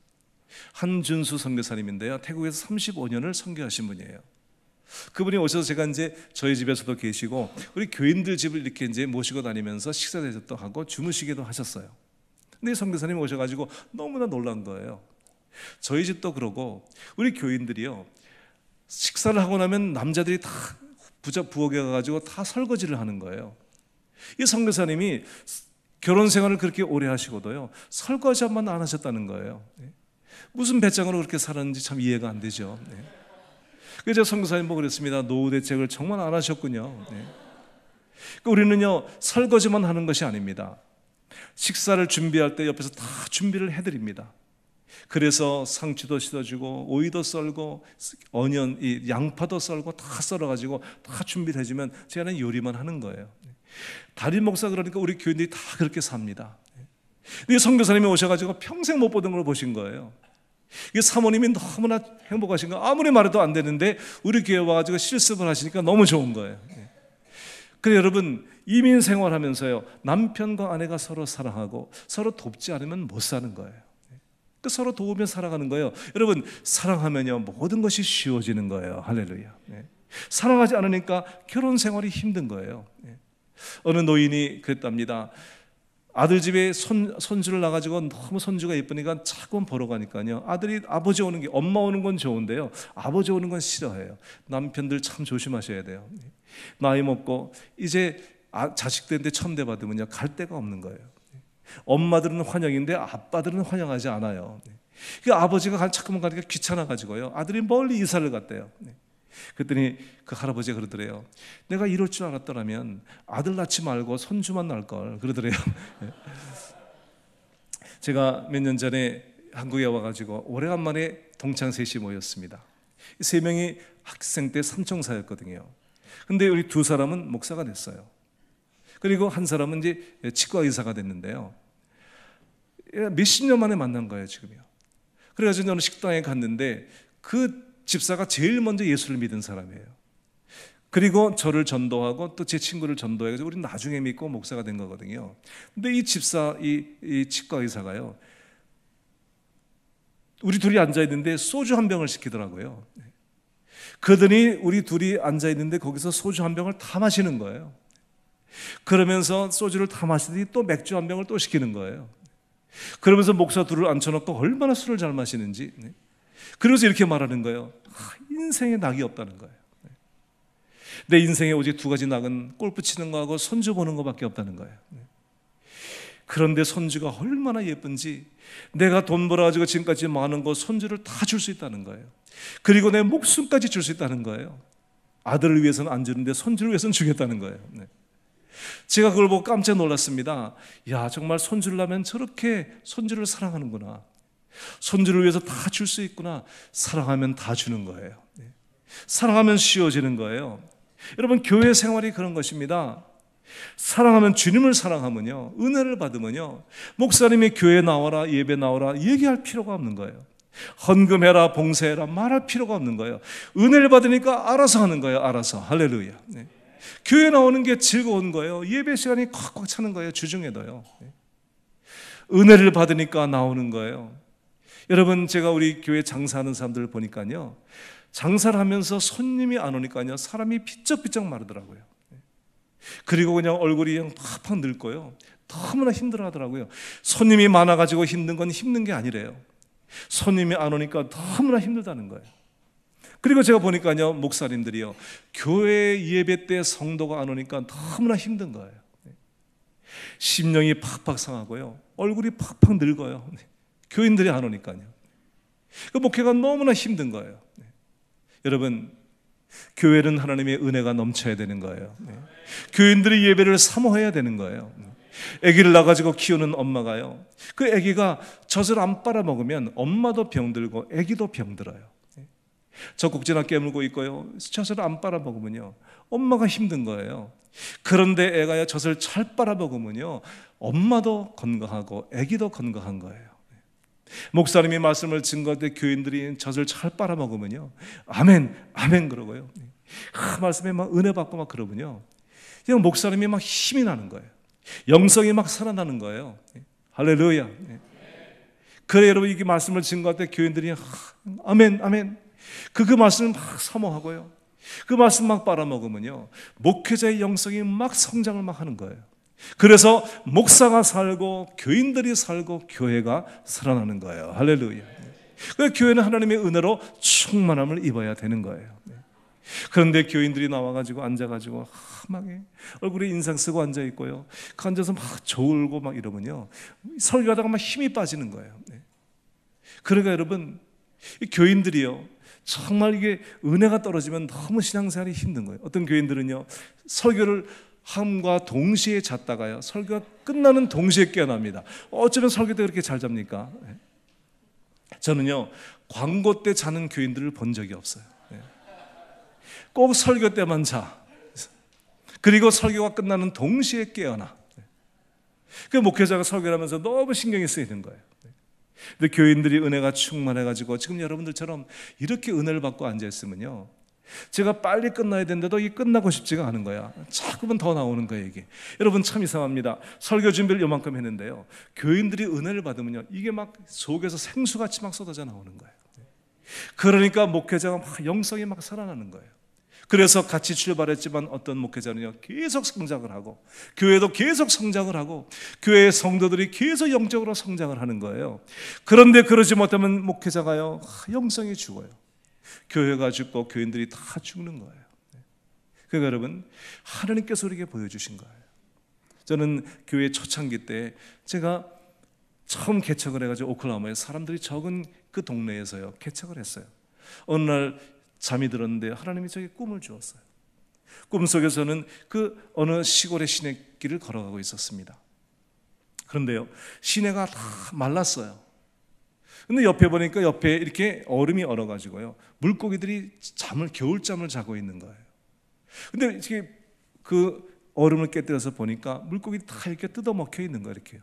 한준수 선교사님인데요, 태국에서 35년을 선교하신 분이에요. 그분이 오셔서 제가 이제 저희 집에서도 계시고 우리 교인들 집을 이렇게 이제 모시고 다니면서 식사 대접도 하고 주무시기도 하셨어요. 근데 이 선교사님이 오셔가지고 너무나 놀란 거예요. 저희 집도 그러고 우리 교인들이요, 식사를 하고 나면 남자들이 다 부엌에 가가지고 다 설거지를 하는 거예요. 이 선교사님이 결혼 생활을 그렇게 오래 하시고도요, 설거지 한 번도 안 하셨다는 거예요. 무슨 배짱으로 그렇게 살았는지 참 이해가 안 되죠. 그래서 선교사님 보고 그랬습니다. 노후 대책을 정말 안 하셨군요. 우리는요, 설거지만 하는 것이 아닙니다. 식사를 준비할 때 옆에서 다 준비를 해드립니다. 그래서 상추도 씻어주고 오이도 썰고 어니언, 이 양파도 썰고 다 썰어가지고 다 준비를 해주면 제가 요리만 하는 거예요. 담임 목사 그러니까 우리 교인들이 다 그렇게 삽니다. 근데 선교사님이 오셔가지고 평생 못 보던 걸 보신 거예요. 이 사모님이 너무나 행복하신 거예요. 아무리 말해도 안 되는데 우리 교회 와가지고 실습을 하시니까 너무 좋은 거예요. 그래서 여러분, 이민 생활하면서요, 남편과 아내가 서로 사랑하고 서로 돕지 않으면 못 사는 거예요. 서로 도우며 살아가는 거예요. 여러분, 사랑하면요, 모든 것이 쉬워지는 거예요. 할렐루야. 사랑하지 않으니까 결혼 생활이 힘든 거예요. 어느 노인이 그랬답니다. 아들 집에 손주를 낳아가지고 너무 손주가 예쁘니까 자꾸 보러 가니까요, 아들이 아버지 오는 게, 엄마 오는 건 좋은데요, 아버지 오는 건 싫어해요. 남편들 참 조심하셔야 돼요. 나이 먹고 이제 자식들한테 천대 받으면요, 갈 데가 없는 거예요. 엄마들은 환영인데 아빠들은 환영하지 않아요. 그 아버지가 자꾸만 가니까 귀찮아가지고요, 아들이 멀리 이사를 갔대요. 그랬더니 그 할아버지가 그러더래요. 내가 이럴 줄 알았더라면 아들 낳지 말고 손주만 낳을 걸, 그러더래요. 제가 몇 년 전에 한국에 와가지고 오래간만에 동창 셋이 모였습니다. 세 명이 학생 때 삼총사였거든요. 근데 우리 두 사람은 목사가 됐어요. 그리고 한 사람은 이제 치과 의사가 됐는데요, 몇십 년 만에 만난 거예요, 지금요. 그래가지고 저는 식당에 갔는데 그 집사가 제일 먼저 예수를 믿은 사람이에요. 그리고 저를 전도하고 또 제 친구를 전도해서 우리 나중에 믿고 목사가 된 거거든요. 근데 이 집사, 이 치과 의사가요, 우리 둘이 앉아있는데 소주 한 병을 시키더라고요. 그러더니 우리 둘이 앉아있는데 거기서 소주 한 병을 다 마시는 거예요. 그러면서 소주를 다 마시더니 또 맥주 한 병을 또 시키는 거예요. 그러면서 목사 둘을 앉혀놓고 얼마나 술을 잘 마시는지. 그래서 이렇게 말하는 거예요. 인생에 낙이 없다는 거예요. 내 인생에 오직 두 가지 낙은 골프 치는 거하고 손주 보는 거밖에 없다는 거예요. 그런데 손주가 얼마나 예쁜지, 내가 돈 벌어가지고 지금까지 많은 거 손주를 다 줄 수 있다는 거예요. 그리고 내 목숨까지 줄 수 있다는 거예요. 아들을 위해서는 안 주는데 손주를 위해서는 주겠다는 거예요. 제가 그걸 보고 깜짝 놀랐습니다. 야, 정말 손주를 낳으면 저렇게 손주를 사랑하는구나. 손주를 위해서 다 줄 수 있구나. 사랑하면 다 주는 거예요. 사랑하면 쉬워지는 거예요. 여러분, 교회 생활이 그런 것입니다. 사랑하면, 주님을 사랑하면요, 은혜를 받으면요, 목사님이 교회 나와라, 예배 나와라 얘기할 필요가 없는 거예요. 헌금해라, 봉사해라 말할 필요가 없는 거예요. 은혜를 받으니까 알아서 하는 거예요. 알아서. 할렐루야. 교회 나오는 게 즐거운 거예요. 예배 시간이 꽉꽉 차는 거예요. 주중에도요. 은혜를 받으니까 나오는 거예요. 여러분, 제가 우리 교회 장사하는 사람들 보니까요, 장사를 하면서 손님이 안 오니까요, 사람이 비쩍비쩍 마르더라고요. 그리고 그냥 얼굴이 그냥 팍팍 늙고요, 너무나 힘들어하더라고요. 손님이 많아가지고 힘든 건 힘든 게 아니래요. 손님이 안 오니까 너무나 힘들다는 거예요. 그리고 제가 보니까요, 목사님들이요, 교회 예배 때 성도가 안 오니까 너무나 힘든 거예요. 심령이 팍팍 상하고요, 얼굴이 팍팍 늙어요. 교인들이 안 오니까요. 그 목회가 너무나 힘든 거예요. 여러분, 교회는 하나님의 은혜가 넘쳐야 되는 거예요. 교인들이 예배를 사모해야 되는 거예요. 아기를 낳아가지고 키우는 엄마가요, 그 아기가 젖을 안 빨아먹으면 엄마도 병들고 아기도 병들어요. 젖꼭지나 깨물고 있고요, 젖을 안 빨아먹으면요, 엄마가 힘든 거예요. 그런데 애가 젖을 잘 빨아먹으면요, 엄마도 건강하고 아기도 건강한 거예요. 목사님이 말씀을 증거할 때 교인들이 젖을 잘 빨아먹으면요, 아멘, 아멘 그러고요, 말씀에 막 은혜 받고 막 그러면요, 그냥 목사님이 막 힘이 나는 거예요. 영성이 막 살아나는 거예요. 할렐루야. 그래, 여러분, 이게 말씀을 증거할 때 교인들이 아멘, 아멘, 그 말씀을 막 사모하고요, 그 말씀 막 빨아먹으면요, 목회자의 영성이 막 성장을 막 하는 거예요. 그래서 목사가 살고 교인들이 살고 교회가 살아나는 거예요. 할렐루야. 그래서 교회는 하나님의 은혜로 충만함을 입어야 되는 거예요. 그런데 교인들이 나와가지고 앉아가지고 막 얼굴에 인상 쓰고 앉아 있고요, 그 앉아서 막 졸고 막 이러면요, 설교하다가 막 힘이 빠지는 거예요. 그러니까 여러분, 이 교인들이요, 정말 이게 은혜가 떨어지면 너무 신앙생활이 힘든 거예요. 어떤 교인들은요, 설교를 함과 동시에 잤다가요, 설교가 끝나는 동시에 깨어납니다. 어쩌면 설교 때 그렇게 잘 잡니까? 저는요, 광고 때 자는 교인들을 본 적이 없어요. 꼭 설교 때만 자. 그리고 설교가 끝나는 동시에 깨어나. 그 목회자가 설교를 하면서 너무 신경이 쓰이는 거예요. 근데 교인들이 은혜가 충만해가지고 지금 여러분들처럼 이렇게 은혜를 받고 앉아있으면요, 제가 빨리 끝나야 되는데도 이게 끝나고 싶지가 않은 거야. 자꾸만 더 나오는 거예요, 이게. 여러분, 참 이상합니다. 설교 준비를 요만큼 했는데요, 교인들이 은혜를 받으면요, 이게 막 속에서 생수같이 막 쏟아져 나오는 거예요. 그러니까 목회자가 막 영성이 막 살아나는 거예요. 그래서 같이 출발했지만 어떤 목회자는요, 계속 성장을 하고, 교회도 계속 성장을 하고, 교회의 성도들이 계속 영적으로 성장을 하는 거예요. 그런데 그러지 못하면 목회자가요, 영성이 죽어요. 교회가 죽고 교인들이 다 죽는 거예요. 그러니까 여러분, 하나님께서 우리에게 보여주신 거예요. 저는 교회 초창기 때 제가 처음 개척을 해가지고 오클라호마에 사람들이 적은 그 동네에서요, 개척을 했어요. 어느 날 잠이 들었는데 하나님이 저에게 꿈을 주었어요. 꿈속에서는 그 어느 시골의 시내길을 걸어가고 있었습니다. 그런데요, 시내가 다 말랐어요. 근데 옆에 보니까 옆에 이렇게 얼음이 얼어가지고요, 물고기들이 겨울잠을 자고 있는 거예요. 근데 이렇게 그 얼음을 깨뜨려서 보니까 물고기들이 다 이렇게 뜯어먹혀 있는 거예요. 이렇게요.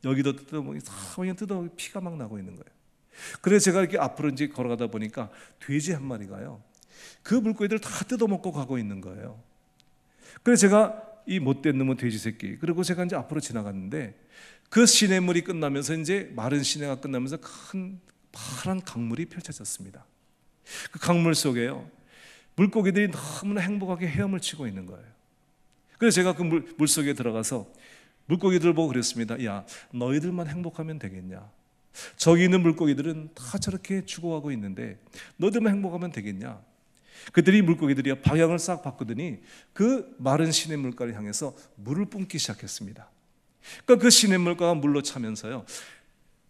여기도 뜯어먹혀, 다 그냥 피가 막 나고 있는 거예요. 그래서 제가 이렇게 앞으로 이제 걸어가다 보니까 돼지 한 마리가요, 그 물고기들 다 뜯어먹고 가고 있는 거예요. 그래서 제가 이 못된 놈의 돼지 새끼, 그리고 제가 이제 앞으로 지나갔는데 그 시냇물이 끝나면서 이제 마른 시내가 끝나면서 큰 파란 강물이 펼쳐졌습니다. 그 강물 속에요, 물고기들이 너무나 행복하게 헤엄을 치고 있는 거예요. 그래서 제가 그 물 속에 들어가서 물고기들 보고 그랬습니다. 야, 너희들만 행복하면 되겠냐? 저기 있는 물고기들은 다 저렇게 죽어가고 있는데 너희들만 행복하면 되겠냐? 그들이 물고기들이 방향을 싹 바꾸더니 그 마른 시냇물가를 향해서 물을 뿜기 시작했습니다. 그러니까 그 시냇물가가 물로 차면서요,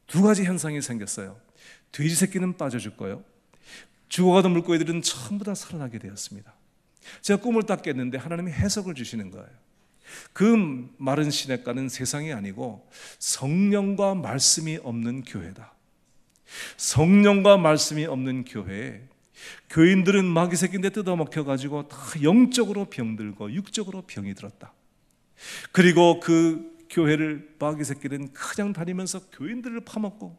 두 가지 현상이 생겼어요. 돼지 새끼는 빠져 죽고요, 죽어가던 물고기들은 전부 다 살아나게 되었습니다. 제가 꿈을 딱 깼는데 하나님이 해석을 주시는 거예요. 그 마른 시냇가는 세상이 아니고 성령과 말씀이 없는 교회다. 성령과 말씀이 없는 교회에 교인들은 마귀 새끼인데 뜯어먹혀가지고 다 영적으로 병들고 육적으로 병이 들었다. 그리고 그 교회를 마귀 새끼는 그냥 다니면서 교인들을 파먹고,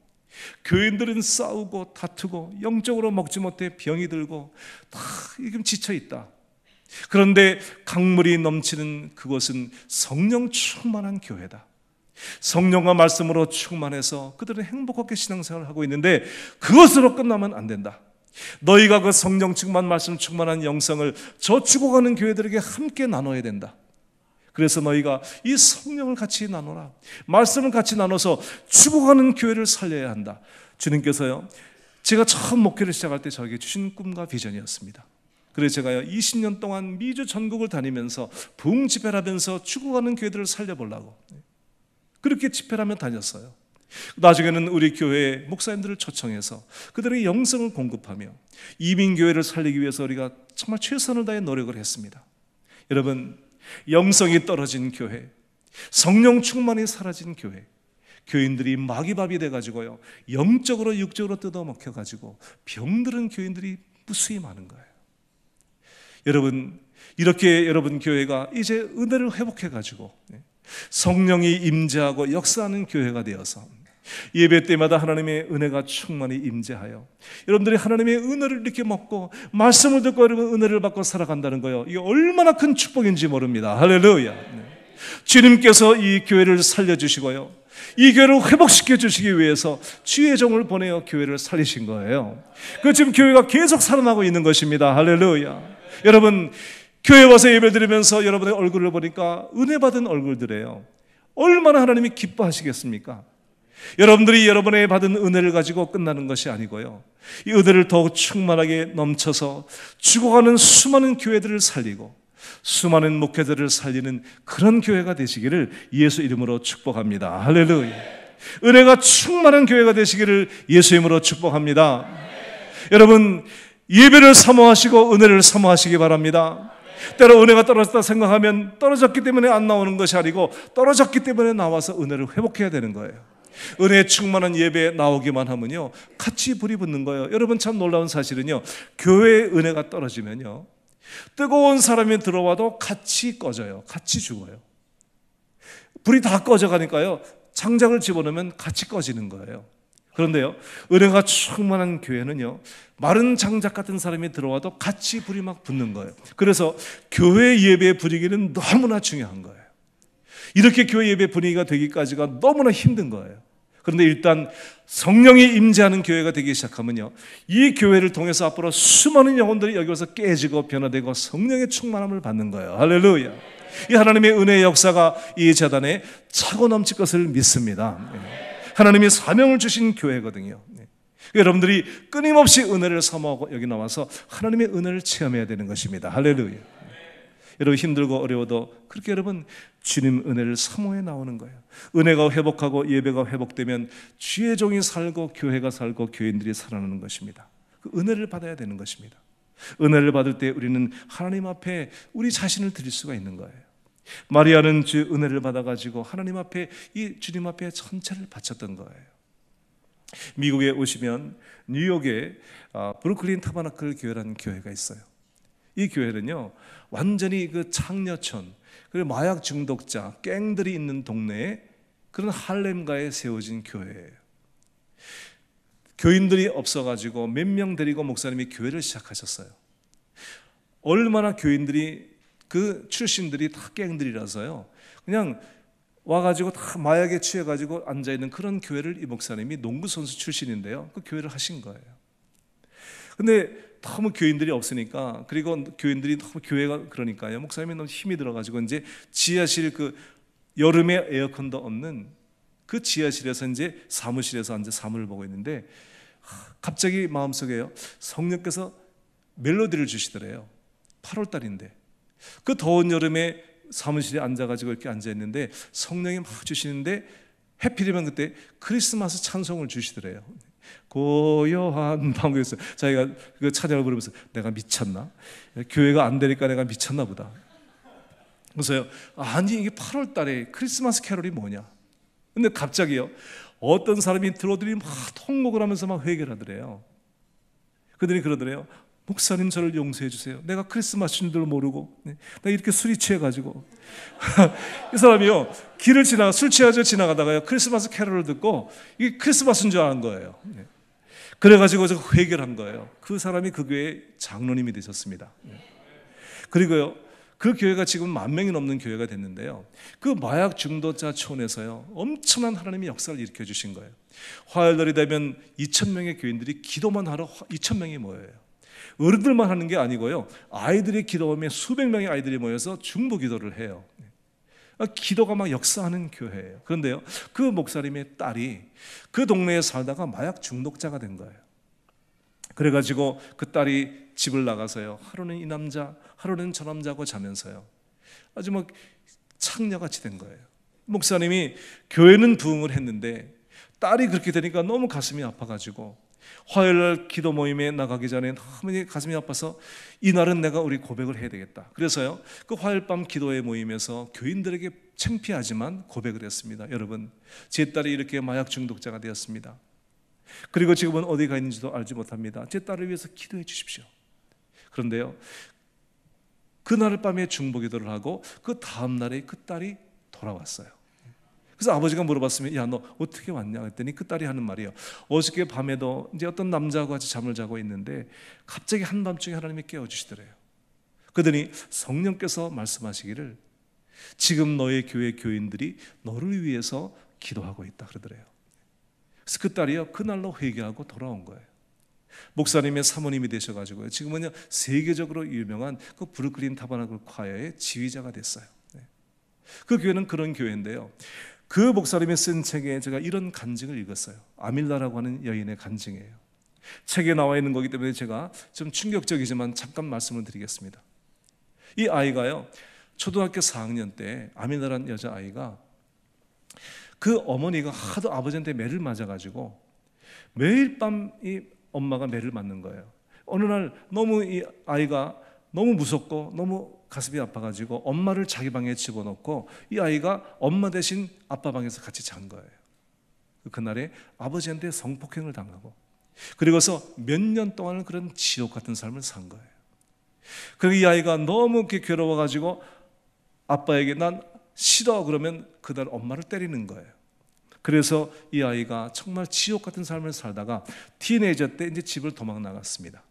교인들은 싸우고 다투고 영적으로 먹지 못해 병이 들고 다 지금 지쳐있다. 그런데 강물이 넘치는 그곳은 성령 충만한 교회다. 성령과 말씀으로 충만해서 그들은 행복하게 신앙생활을 하고 있는데 그것으로 끝나면 안 된다. 너희가 그 성령 충만, 말씀 충만한 영성을 저 죽어가는 교회들에게 함께 나눠야 된다. 그래서 너희가 이 성령을 같이 나눠라. 말씀을 같이 나눠서 죽어가는 교회를 살려야 한다. 주님께서요, 제가 처음 목회를 시작할 때 저에게 주신 꿈과 비전이었습니다. 그래서 제가요 20년 동안 미주 전국을 다니면서 부흥 집회를 하면서 죽어가는 교회들을 살려보려고 그렇게 집회를 하며 다녔어요. 나중에는 우리 교회 목사님들을 초청해서 그들의 영성을 공급하며 이민교회를 살리기 위해서 우리가 정말 최선을 다해 노력을 했습니다. 여러분, 영성이 떨어진 교회, 성령 충만이 사라진 교회, 교인들이 마귀밥이 돼가지고요 영적으로 육적으로 뜯어먹혀가지고 병들은 교인들이 무수히 많은 거예요. 여러분, 이렇게 여러분 교회가 이제 은혜를 회복해가지고 성령이 임재하고 역사하는 교회가 되어서 예배 때마다 하나님의 은혜가 충만히 임재하여 여러분들이 하나님의 은혜를 이렇게 먹고 말씀을 듣고 여러분 은혜를 받고 살아간다는 거예요. 이게 얼마나 큰 축복인지 모릅니다. 할렐루야. 주님께서 이 교회를 살려주시고요 이 교회를 회복시켜 주시기 위해서 주의 종을 보내어 교회를 살리신 거예요. 그 지금 교회가 계속 살아나고 있는 것입니다. 할렐루야. 여러분, 교회 와서 예배 드리면서 여러분의 얼굴을 보니까 은혜 받은 얼굴들이에요. 얼마나 하나님이 기뻐하시겠습니까? 여러분들이 여러분의 받은 은혜를 가지고 끝나는 것이 아니고요 이 은혜를 더욱 충만하게 넘쳐서 죽어가는 수많은 교회들을 살리고 수많은 목회자들을 살리는 그런 교회가 되시기를 예수 이름으로 축복합니다. 할렐루야. 은혜가 충만한 교회가 되시기를 예수 이름으로 축복합니다. 여러분, 예배를 사모하시고 은혜를 사모하시기 바랍니다. 때로 은혜가 떨어졌다 생각하면 떨어졌기 때문에 안 나오는 것이 아니고 떨어졌기 때문에 나와서 은혜를 회복해야 되는 거예요. 은혜에 충만한 예배에 나오기만 하면요 같이 불이 붙는 거예요. 여러분, 참 놀라운 사실은요 교회의 은혜가 떨어지면요 뜨거운 사람이 들어와도 같이 꺼져요. 같이 죽어요. 불이 다 꺼져가니까요 장작을 집어넣으면 같이 꺼지는 거예요. 그런데요 은혜가 충만한 교회는요 마른 장작 같은 사람이 들어와도 같이 불이 막 붙는 거예요. 그래서 교회 예배의 분위기는 너무나 중요한 거예요. 이렇게 교회 예배 분위기가 되기까지가 너무나 힘든 거예요. 그런데 일단 성령이 임재하는 교회가 되기 시작하면요 이 교회를 통해서 앞으로 수많은 영혼들이 여기 와서 깨지고 변화되고 성령의 충만함을 받는 거예요. 할렐루야. 이 하나님의 은혜의 역사가 이 재단에 차고 넘칠 것을 믿습니다. 하나님이 사명을 주신 교회거든요. 여러분들이 끊임없이 은혜를 사모하고 여기 나와서 하나님의 은혜를 체험해야 되는 것입니다. 할렐루야. 여러분, 힘들고 어려워도 그렇게 여러분 주님 은혜를 사모해 나오는 거예요. 은혜가 회복하고 예배가 회복되면 주의 종이 살고 교회가 살고 교인들이 살아나는 것입니다. 그 은혜를 받아야 되는 것입니다. 은혜를 받을 때 우리는 하나님 앞에 우리 자신을 드릴 수가 있는 거예요. 마리아는 주 은혜를 받아가지고 하나님 앞에 이 주님 앞에 전체를 바쳤던 거예요. 미국에 오시면 뉴욕에 브루클린 타버나클 교회라는 교회가 있어요. 이 교회는요 완전히 그 창녀촌 그리고 마약 중독자 갱들이 있는 동네에 그런 할렘가에 세워진 교회예요. 교인들이 없어가지고 몇 명 데리고 목사님이 교회를 시작하셨어요. 얼마나 교인들이 그 출신들이 다 갱들이라서요 그냥 와가지고 다 마약에 취해가지고 앉아있는 그런 교회를 이 목사님이 농구 선수 출신인데요 그 교회를 하신 거예요. 근데 너무 교인들이 없으니까 그리고 교인들이 너무 교회가 그러니까요 목사님이 너무 힘이 들어가지고 이제 지하실 그 여름에 에어컨도 없는 그 지하실에서 이제 사무실에서 앉아 사무를 보고 있는데 갑자기 마음속에요 성령께서 멜로디를 주시더래요. 8월 달인데 그 더운 여름에 사무실에 앉아가지고 이렇게 앉아있는데 성령이 막 주시는데 해필이면 그때 크리스마스 찬송을 주시더래요. 고요한 밤에서 자기가 그 찬양을 부르면서 내가 미쳤나? 교회가 안 되니까 내가 미쳤나 보다. 그래서요 아니 이게 8월 달에 크리스마스 캐롤이 뭐냐? 근데 갑자기요 어떤 사람이 들어들이 막 통곡을 하면서 막 회개를 하더래요. 그들이 그러더래요. 목사님 저를 용서해 주세요. 내가 크리스마스인 줄 모르고 내가 이렇게 술이 취해가지고 이 사람이요 길을 술 취해서 지나가다가요 크리스마스 캐롤을 듣고 이게 크리스마스인 줄 아는 거예요. 그래가지고 제가 회개를 한 거예요. 그 사람이 그 교회의 장로님이 되셨습니다. 그리고요 그 교회가 지금 10,000명이 넘는 교회가 됐는데요, 그 마약 중독자 촌에서요 엄청난 하나님의 역사를 일으켜 주신 거예요. 화요일날이 되면 2,000명의 교인들이 기도만 하러 2,000명이 모여요. 어른들만 하는 게 아니고요, 아이들의 기도하면 수백 명의 아이들이 모여서 중보 기도를 해요. 기도가 막 역사하는 교회예요. 그런데요, 그 목사님의 딸이 그 동네에 살다가 마약 중독자가 된 거예요. 그래가지고 그 딸이 집을 나가서요, 하루는 이 남자, 하루는 저 남자하고 자면서요, 아주 막 창녀같이 된 거예요. 목사님이 교회는 부흥을 했는데 딸이 그렇게 되니까 너무 가슴이 아파가지고 화요일날 기도 모임에 나가기 전에 너무 가슴이 아파서 이날은 내가 우리 고백을 해야 되겠다. 그래서요, 그 화요일 밤 기도회 모임에서 교인들에게 창피하지만 고백을 했습니다. 여러분, 제 딸이 이렇게 마약 중독자가 되었습니다. 그리고 지금은 어디 가 있는지도 알지 못합니다. 제 딸을 위해서 기도해 주십시오. 그런데요, 그날 밤에 중보 기도를 하고 그 다음 날에 그 딸이 돌아왔어요. 그래서 아버지가 물어봤으면, 야, 너 어떻게 왔냐 했더니 그 딸이 하는 말이에요. 어저께 밤에도 이제 어떤 남자하고 같이 잠을 자고 있는데 갑자기 한밤중에 하나님이 깨워주시더래요. 그러더니 성령께서 말씀하시기를 지금 너의 교회 교인들이 너를 위해서 기도하고 있다 그러더래요. 그래서 그 딸이요, 그날로 회개하고 돌아온 거예요. 목사님의 사모님이 되셔가지고요, 지금은요 세계적으로 유명한 그 브루클린 타버나클 콰이어의 지휘자가 됐어요. 그 교회는 그런 교회인데요, 그 목사님이 쓴 책에 제가 이런 간증을 읽었어요. 아밀라라고 하는 여인의 간증이에요. 책에 나와 있는 거기 때문에 제가 좀 충격적이지만 잠깐 말씀을 드리겠습니다. 이 아이가요, 초등학교 4학년 때 아밀라라는 여자아이가 그 어머니가 하도 아버지한테 매를 맞아가지고 매일 밤 이 엄마가 매를 맞는 거예요. 어느 날 너무 이 아이가 너무 무섭고 너무 가슴이 아파가지고 엄마를 자기 방에 집어넣고 이 아이가 엄마 대신 아빠 방에서 같이 잔 거예요. 그날에 아버지한테 성폭행을 당하고 그리고서 몇 년 동안은 그런 지옥 같은 삶을 산 거예요. 그리고 이 아이가 너무 이렇게 괴로워가지고 아빠에게 난 싫어 그러면 그날 엄마를 때리는 거예요. 그래서 이 아이가 정말 지옥 같은 삶을 살다가 티네이저 때 이제 집을 도망 나갔습니다.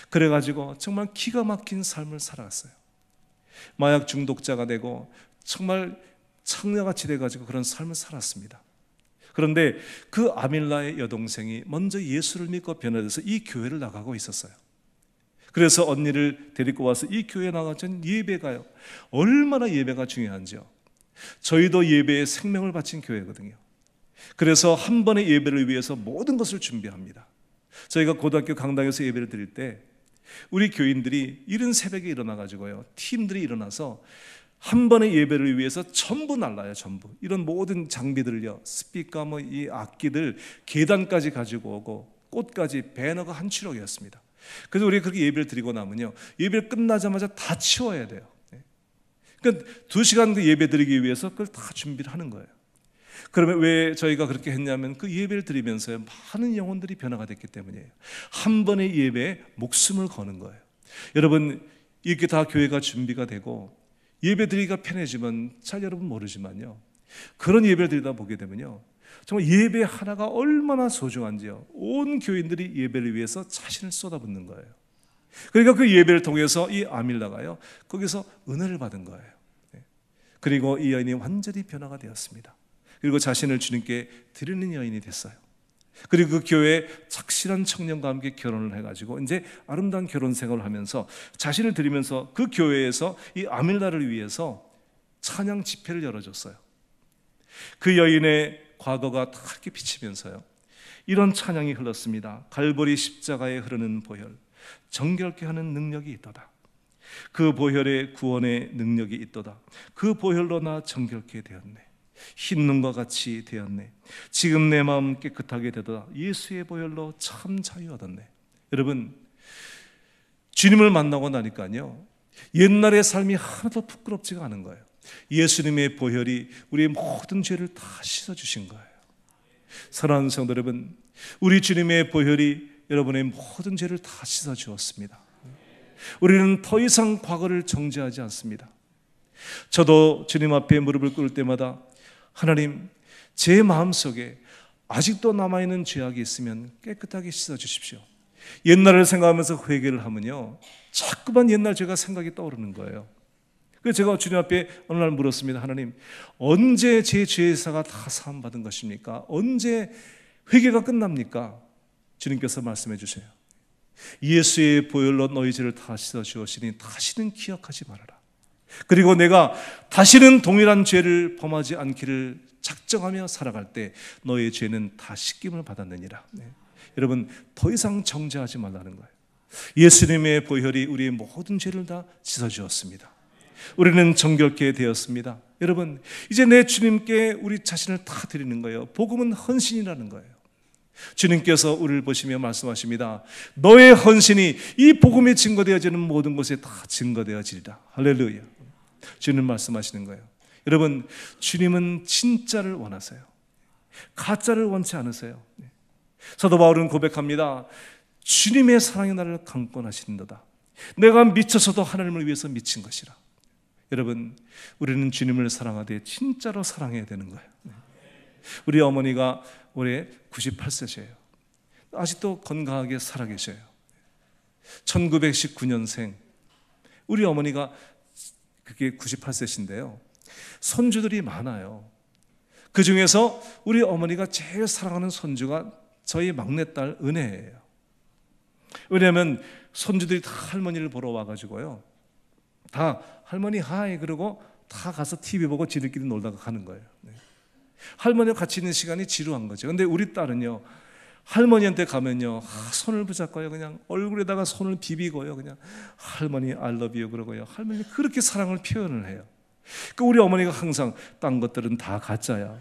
그래가지고 정말 기가 막힌 삶을 살아갔어요. 마약 중독자가 되고 정말 창녀같이 돼가지고 그런 삶을 살았습니다. 그런데 그 아밀라의 여동생이 먼저 예수를 믿고 변화돼서 이 교회를 나가고 있었어요. 그래서 언니를 데리고 와서 이 교회에 나가서 예배가요, 얼마나 예배가 중요한지요. 저희도 예배에 생명을 바친 교회거든요. 그래서 한 번의 예배를 위해서 모든 것을 준비합니다. 저희가 고등학교 강당에서 예배를 드릴 때 우리 교인들이 이른 새벽에 일어나가지고요, 팀들이 일어나서 한 번의 예배를 위해서 전부 날라요. 전부 이런 모든 장비들을요, 스피커 뭐 이 악기들 계단까지 가지고 오고 꽃까지 배너가 한 추럭이었습니다. 그래서 우리가 그렇게 예배를 드리고 나면요, 예배를 끝나자마자 다 치워야 돼요. 그러니까 2시간 그 예배 드리기 위해서 그걸 다 준비를 하는 거예요. 그러면 왜 저희가 그렇게 했냐면 그 예배를 드리면서 많은 영혼들이 변화가 됐기 때문이에요. 한 번의 예배에 목숨을 거는 거예요. 여러분, 이렇게 다 교회가 준비가 되고 예배 드리기가 편해지면 잘 여러분 모르지만요, 그런 예배를 드리다 보게 되면요, 정말 예배 하나가 얼마나 소중한지요, 온 교인들이 예배를 위해서 자신을 쏟아붓는 거예요. 그러니까 그 예배를 통해서 이 아밀라가요, 거기서 은혜를 받은 거예요. 그리고 이 여인이 완전히 변화가 되었습니다. 그리고 자신을 주님께 드리는 여인이 됐어요. 그리고 그 교회에 착실한 청년과 함께 결혼을 해가지고 이제 아름다운 결혼 생활을 하면서 자신을 드리면서 그 교회에서 이 아밀라를 위해서 찬양 집회를 열어줬어요. 그 여인의 과거가 다 이렇게 비치면서요, 이런 찬양이 흘렀습니다. 갈보리 십자가에 흐르는 보혈, 정결케 하는 능력이 있도다. 그 보혈에 구원의 능력이 있도다. 그 보혈로 나 정결케 되었네. 흰 눈과 같이 되었네. 지금 내 마음 깨끗하게 되도다. 예수의 보혈로 참 자유 얻었네. 여러분, 주님을 만나고 나니까요, 옛날의 삶이 하나도 부끄럽지가 않은 거예요. 예수님의 보혈이 우리의 모든 죄를 다 씻어주신 거예요. 사랑하는 성도 여러분, 우리 주님의 보혈이 여러분의 모든 죄를 다 씻어주었습니다. 우리는 더 이상 과거를 정죄하지 않습니다. 저도 주님 앞에 무릎을 꿇을 때마다 하나님, 제 마음속에 아직도 남아있는 죄악이 있으면 깨끗하게 씻어주십시오. 옛날을 생각하면서 회개를 하면요, 자꾸만 옛날 죄가 생각이 떠오르는 거예요. 그래서 제가 주님 앞에 어느 날 물었습니다. 하나님, 언제 제 죄사가 다 사함받은 것입니까? 언제 회개가 끝납니까? 주님께서 말씀해 주세요. 예수의 보혈로 너희 죄를 다 씻어 주었으니 다시는 기억하지 말아라. 그리고 내가 다시는 동일한 죄를 범하지 않기를 작정하며 살아갈 때 너의 죄는 다 씻김을 받았느니라. 여러분, 더 이상 정죄하지 말라는 거예요. 예수님의 보혈이 우리의 모든 죄를 다 씻어 주었습니다. 우리는 정결케 되었습니다. 여러분, 이제 내 주님께 우리 자신을 다 드리는 거예요. 복음은 헌신이라는 거예요. 주님께서 우리를 보시며 말씀하십니다. 너의 헌신이 이 복음에 증거되어지는 모든 곳에 다 증거되어지리라. 할렐루야. 주님 말씀하시는 거예요. 여러분, 주님은 진짜를 원하세요. 가짜를 원치 않으세요. 사도 바울은 고백합니다. 주님의 사랑이 나를 강권하시는도다. 내가 미쳐서도 하나님을 위해서 미친 것이라. 여러분, 우리는 주님을 사랑하되 진짜로 사랑해야 되는 거예요. 우리 어머니가 올해 98세세요. 아직도 건강하게 살아계셔요. 1919년생 우리 어머니가 그게 98세신데요. 손주들이 많아요. 그 중에서 우리 어머니가 제일 사랑하는 손주가 저희 막내딸 은혜예요. 왜냐하면 손주들이 다 할머니를 보러 와가지고요, 다 할머니 하이 그러고 다 가서 TV 보고 지들끼리 놀다가 가는 거예요. 할머니와 같이 있는 시간이 지루한 거죠. 근데 우리 딸은요, 할머니한테 가면요, 손을 붙잡고요, 그냥 얼굴에다가 손을 비비고요, 그냥 할머니 I love you 그러고요, 할머니 그렇게 사랑을 표현을 해요. 그 우리 어머니가 항상 딴 것들은 다 가짜야,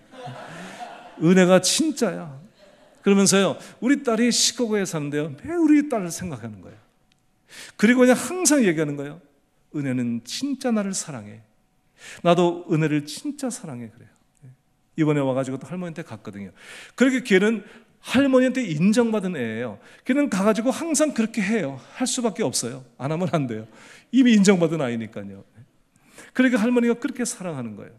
은혜가 진짜야 그러면서요, 우리 딸이 시카고에 사는데요, 매일 우리 딸을 생각하는 거예요. 그리고 그냥 항상 얘기하는 거예요. 은혜는 진짜 나를 사랑해. 나도 은혜를 진짜 사랑해. 그래요. 이번에 와가지고 또 할머니한테 갔거든요. 그렇게 걔는 할머니한테 인정받은 애예요. 걔는 가가지고 항상 그렇게 해요. 할 수밖에 없어요. 안 하면 안 돼요. 이미 인정받은 아이니까요. 그러니까 할머니가 그렇게 사랑하는 거예요.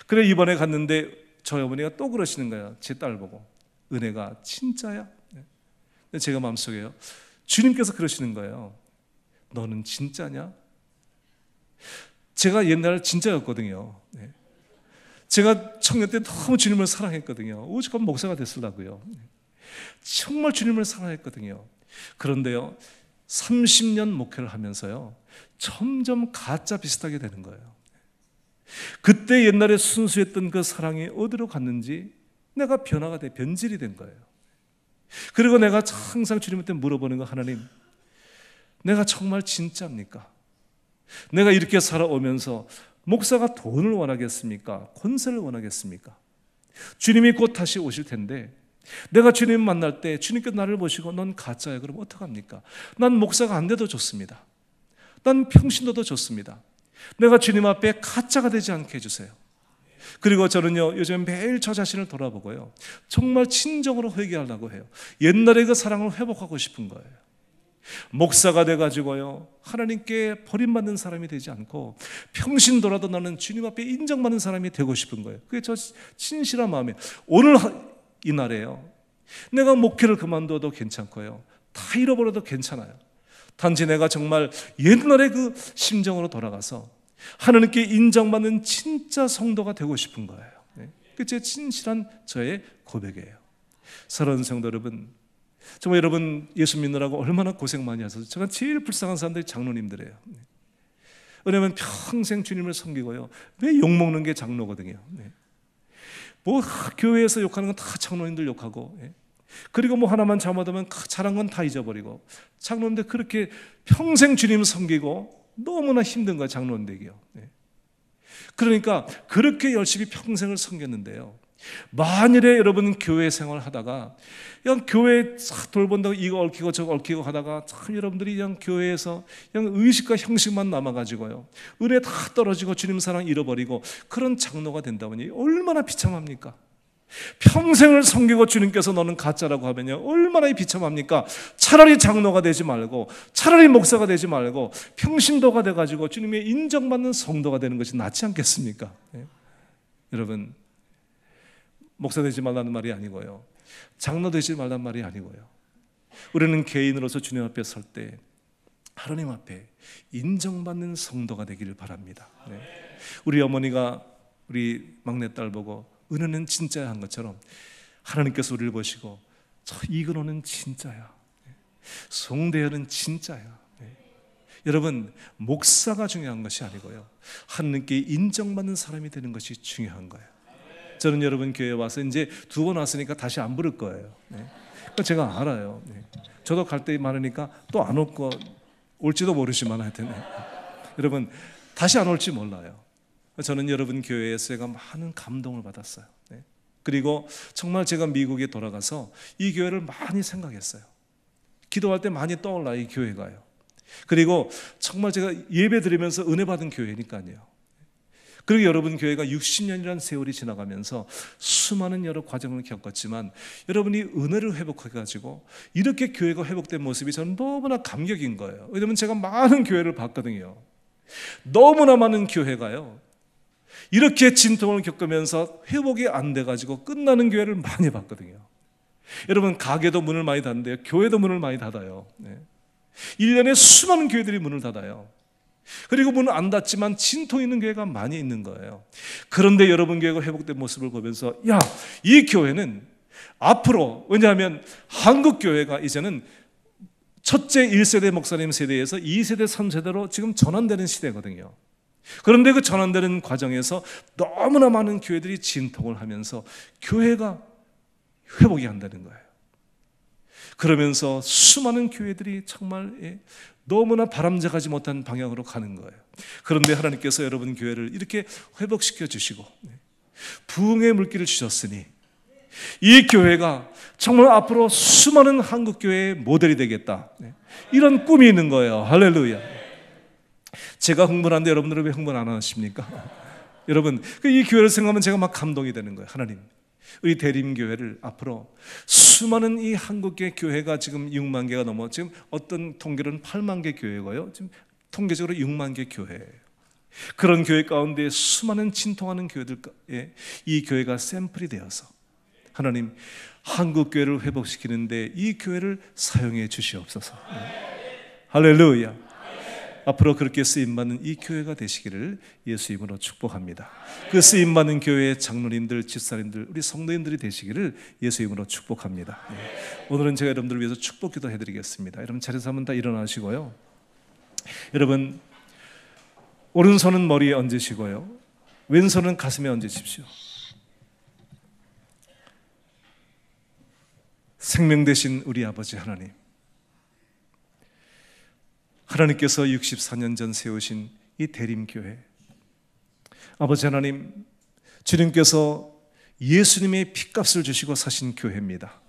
그래 이번에 갔는데 저희 어머니가 또 그러시는 거예요. 제 딸 보고 은혜가 진짜야? 제가 마음속에요, 주님께서 그러시는 거예요. 너는 진짜냐? 제가 옛날 진짜였거든요. 제가 청년 때 너무 주님을 사랑했거든요. 오죽하면 목사가 됐으려고요. 정말 주님을 사랑했거든요. 그런데요, 30년 목회를 하면서요, 점점 가짜 비슷하게 되는 거예요. 그때 옛날에 순수했던 그 사랑이 어디로 갔는지 내가 변화가 돼, 변질이 된 거예요. 그리고 내가 항상 주님한테 물어보는 거, 하나님, 내가 정말 진짜입니까? 내가 이렇게 살아오면서 목사가 돈을 원하겠습니까? 권세를 원하겠습니까? 주님이 곧 다시 오실 텐데 내가 주님 만날 때 주님께서 나를 보시고 넌 가짜야 그러면 어떡합니까? 난 목사가 안 돼도 좋습니다. 난 평신도도 좋습니다. 내가 주님 앞에 가짜가 되지 않게 해주세요. 그리고 저는요, 요즘 매일 저 자신을 돌아보고요, 정말 진정으로 회개하려고 해요. 옛날의 그 사랑을 회복하고 싶은 거예요. 목사가 돼가지고요, 하나님께 버림받는 사람이 되지 않고 평신도라도 나는 주님 앞에 인정받는 사람이 되고 싶은 거예요. 그게 저 진실한 마음이에요. 오늘 이 날에요, 내가 목회를 그만둬도 괜찮고요, 다 잃어버려도 괜찮아요. 단지 내가 정말 옛날의 그 심정으로 돌아가서 하나님께 인정받는 진짜 성도가 되고 싶은 거예요. 그게 제 진실한 저의 고백이에요. 사랑하는 성도 여러분, 정말 여러분 예수 믿느라고 얼마나 고생 많이 하셔서 제가 제일 불쌍한 사람들이 장로님들이에요. 왜냐하면 평생 주님을 섬기고요, 왜 욕먹는 게 장로거든요. 뭐 교회에서 욕하는 건 다 장로님들 욕하고, 그리고 뭐 하나만 잘못하면 잘한 건 다 잊어버리고, 장로님들 그렇게 평생 주님 섬기고 너무나 힘든 거예요, 장로님 되기요. 그러니까 그렇게 열심히 평생을 섬겼는데요, 만일에 여러분 교회 생활을 하다가 그냥 교회 돌본다고 이거 얽히고 저거 얽히고 하다가 참 여러분들이 그냥 교회에서 그냥 의식과 형식만 남아가지고요, 은혜 다 떨어지고 주님 사랑 잃어버리고 그런 장로가 된다더니 얼마나 비참합니까? 평생을 섬기고 주님께서 너는 가짜라고 하면요, 얼마나 비참합니까? 차라리 장로가 되지 말고, 차라리 목사가 되지 말고 평신도가 돼가지고 주님의 인정받는 성도가 되는 것이 낫지 않겠습니까? 여러분, 목사 되지 말라는 말이 아니고요, 장로 되지 말라는 말이 아니고요, 우리는 개인으로서 주님 앞에 설 때 하나님 앞에 인정받는 성도가 되기를 바랍니다. 네. 우리 어머니가 우리 막내딸 보고 은혜는 진짜야 한 것처럼 하나님께서 우리를 보시고 이근호는 진짜야, 송대현은 진짜야. 여러분, 목사가 중요한 것이 아니고요, 하나님께 인정받는 사람이 되는 것이 중요한 거예요. 저는 여러분 교회에 와서 이제 2번 왔으니까 다시 안 부를 거예요. 그러니까 제가 알아요. 저도 갈 때 많으니까 또 안 올 거 올지도 모르지만 하여튼 여러분 다시 안 올지 몰라요. 저는 여러분 교회에서 제가 많은 감동을 받았어요. 그리고 정말 제가 미국에 돌아가서 이 교회를 많이 생각했어요. 기도할 때 많이 떠올라요, 이 교회가요. 그리고 정말 제가 예배 드리면서 은혜 받은 교회니까요. 그리고 여러분 교회가 60년이라는 세월이 지나가면서 수많은 여러 과정을 겪었지만 여러분이 은혜를 회복해가지고 이렇게 교회가 회복된 모습이 저는 너무나 감격인 거예요. 왜냐하면 제가 많은 교회를 봤거든요. 너무나 많은 교회가요, 이렇게 진통을 겪으면서 회복이 안 돼가지고 끝나는 교회를 많이 봤거든요. 여러분, 가게도 문을 많이 닫는데요, 교회도 문을 많이 닫아요. 1년에 수많은 교회들이 문을 닫아요. 그리고 문은 안 닫지만 진통 있는 교회가 많이 있는 거예요. 그런데 여러분 교회가 회복된 모습을 보면서 이 교회는 앞으로, 왜냐하면 한국 교회가 이제는 첫째 1세대 목사님 세대에서 2세대 3세대로 지금 전환되는 시대거든요. 그런데 그 전환되는 과정에서 너무나 많은 교회들이 진통을 하면서 교회가 회복이 안 되는 거예요. 그러면서 수많은 교회들이 정말 너무나 바람직하지 못한 방향으로 가는 거예요. 그런데 하나님께서 여러분 교회를 이렇게 회복시켜 주시고 부흥의 물기를 주셨으니 이 교회가 정말 앞으로 수많은 한국 교회의 모델이 되겠다, 이런 꿈이 있는 거예요. 할렐루야. 제가 흥분한데 여러분들은 왜 흥분 안 하십니까? 여러분, 이 교회를 생각하면 제가 막 감동이 되는 거예요. 하나님, 우리 대림교회를 앞으로 수많은 이 한국의 교회가 지금 6만 개가 넘어, 지금 어떤 통계로는 8만 개 교회고요, 지금 통계적으로 6만 개 교회예요. 그런 교회 가운데 수많은 진통하는 교회들에 이 교회가 샘플이 되어서 하나님, 한국 교회를 회복시키는데 이 교회를 사용해 주시옵소서. 할렐루야. 앞으로 그렇게 쓰임받는 이 교회가 되시기를 예수 이름으로 축복합니다. 그 쓰임받는 교회의 장로님들, 집사님들, 우리 성도님들이 되시기를 예수 이름으로 축복합니다. 오늘은 제가 여러분들을 위해서 축복 기도 해드리겠습니다. 여러분 자리에서 한번 다 일어나시고요, 여러분 오른손은 머리에 얹으시고요, 왼손은 가슴에 얹으십시오. 생명 되신 우리 아버지 하나님, 하나님께서 64년 전 세우신 이 대림교회, 아버지 하나님, 주님께서 예수님의 핏값을 주시고 사신 교회입니다.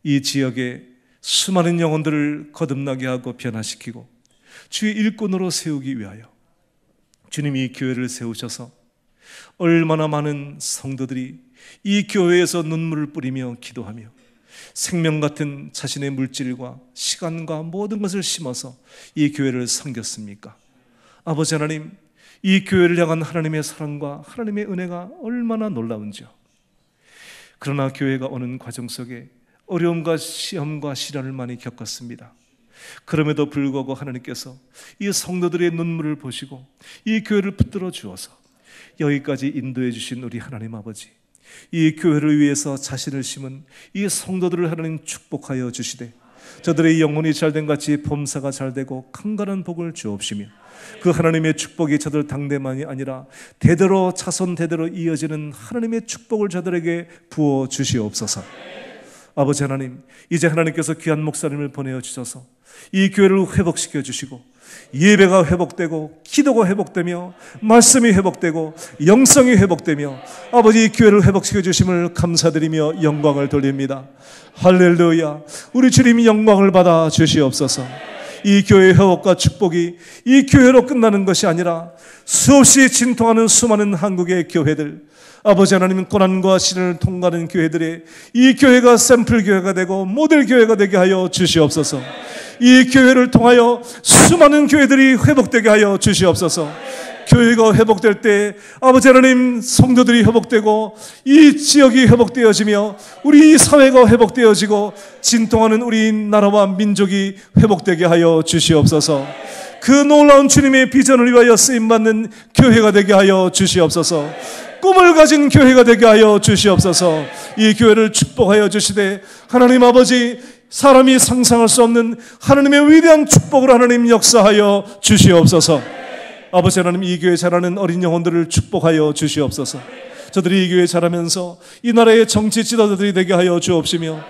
이 지역에 수많은 영혼들을 거듭나게 하고 변화시키고 주의 일꾼으로 세우기 위하여 주님이 이 교회를 세우셔서 얼마나 많은 성도들이 이 교회에서 눈물을 뿌리며 기도하며 생명 같은 자신의 물질과 시간과 모든 것을 심어서 이 교회를 섬겼습니까? 아버지 하나님, 이 교회를 향한 하나님의 사랑과 하나님의 은혜가 얼마나 놀라운지요. 그러나 교회가 오는 과정 속에 어려움과 시험과 시련을 많이 겪었습니다. 그럼에도 불구하고 하나님께서 이 성도들의 눈물을 보시고 이 교회를 붙들어 주어서 여기까지 인도해 주신 우리 하나님 아버지, 이 교회를 위해서 자신을 심은 이 성도들을 하나님 축복하여 주시되 저들의 영혼이 잘된 같이 범사가 잘되고 강건한 복을 주옵시며 그 하나님의 축복이 저들 당대만이 아니라 대대로 자손 대대로 이어지는 하나님의 축복을 저들에게 부어 주시옵소서. 아버지 하나님, 이제 하나님께서 귀한 목사님을 보내어 주셔서 이 교회를 회복시켜 주시고 예배가 회복되고 기도가 회복되며 말씀이 회복되고 영성이 회복되며 아버지, 이 교회를 회복시켜 주심을 감사드리며 영광을 돌립니다. 할렐루야. 우리 주님이 영광을 받아 주시옵소서. 이 교회의 회복과 축복이 이 교회로 끝나는 것이 아니라 수없이 진통하는 수많은 한국의 교회들, 아버지 하나님, 고난과 시련을 통과하는 교회들의 이 교회가 샘플 교회가 되고 모델 교회가 되게 하여 주시옵소서. 이 교회를 통하여 수많은 교회들이 회복되게 하여 주시옵소서. 교회가 회복될 때 아버지 하나님, 성도들이 회복되고 이 지역이 회복되어지며 우리 사회가 회복되어지고 진통하는 우리 나라와 민족이 회복되게 하여 주시옵소서. 그 놀라운 주님의 비전을 위하여 쓰임받는 교회가 되게 하여 주시옵소서. 꿈을 가진 교회가 되게 하여 주시옵소서. 이 교회를 축복하여 주시되 하나님 아버지, 사람이 상상할 수 없는 하나님의 위대한 축복을 하나님 역사하여 주시옵소서. 아버지 하나님, 이 교회 자라는 어린 영혼들을 축복하여 주시옵소서. 저들이 이 교회 자라면서 이 나라의 정치 지도자들이 되게 하여 주옵시며,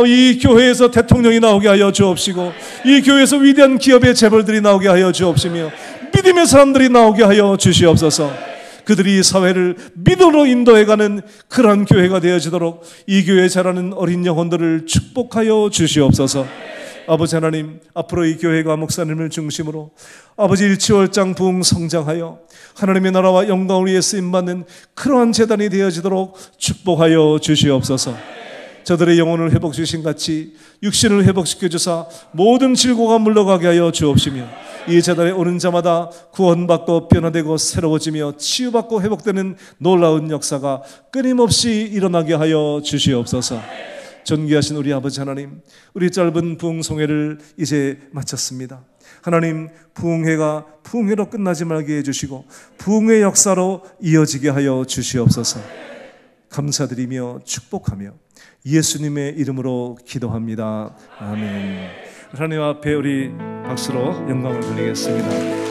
이 교회에서 대통령이 나오게 하여 주옵시고, 이 교회에서 위대한 기업의 재벌들이 나오게 하여 주옵시며, 믿음의 사람들이 나오게 하여 주시옵소서. 그들이 사회를 믿음으로 인도해가는 그러한 교회가 되어지도록 이 교회에 자라는 어린 영혼들을 축복하여 주시옵소서. 아버지 하나님, 앞으로 이 교회가 목사님을 중심으로 아버지 일치월장 부흥 성장하여 하나님의 나라와 영광을 위해 쓰임받는 그러한 재단이 되어지도록 축복하여 주시옵소서. 저들의 영혼을 회복주신 같이 육신을 회복시켜 주사 모든 질고가 물러가게 하여 주옵시며, 이 재단에 오는 자마다 구원받고 변화되고 새로워지며 치유받고 회복되는 놀라운 역사가 끊임없이 일어나게 하여 주시옵소서. 존귀하신 우리 아버지 하나님, 우리 짧은 부흥송회를 이제 마쳤습니다. 하나님, 부흥회가 부흥회로 끝나지 말게 해주시고 부흥의 역사로 이어지게 하여 주시옵소서. 감사드리며 축복하며 예수님의 이름으로 기도합니다. 아멘. 하나님 앞에 우리 박수로 영광을 돌리겠습니다.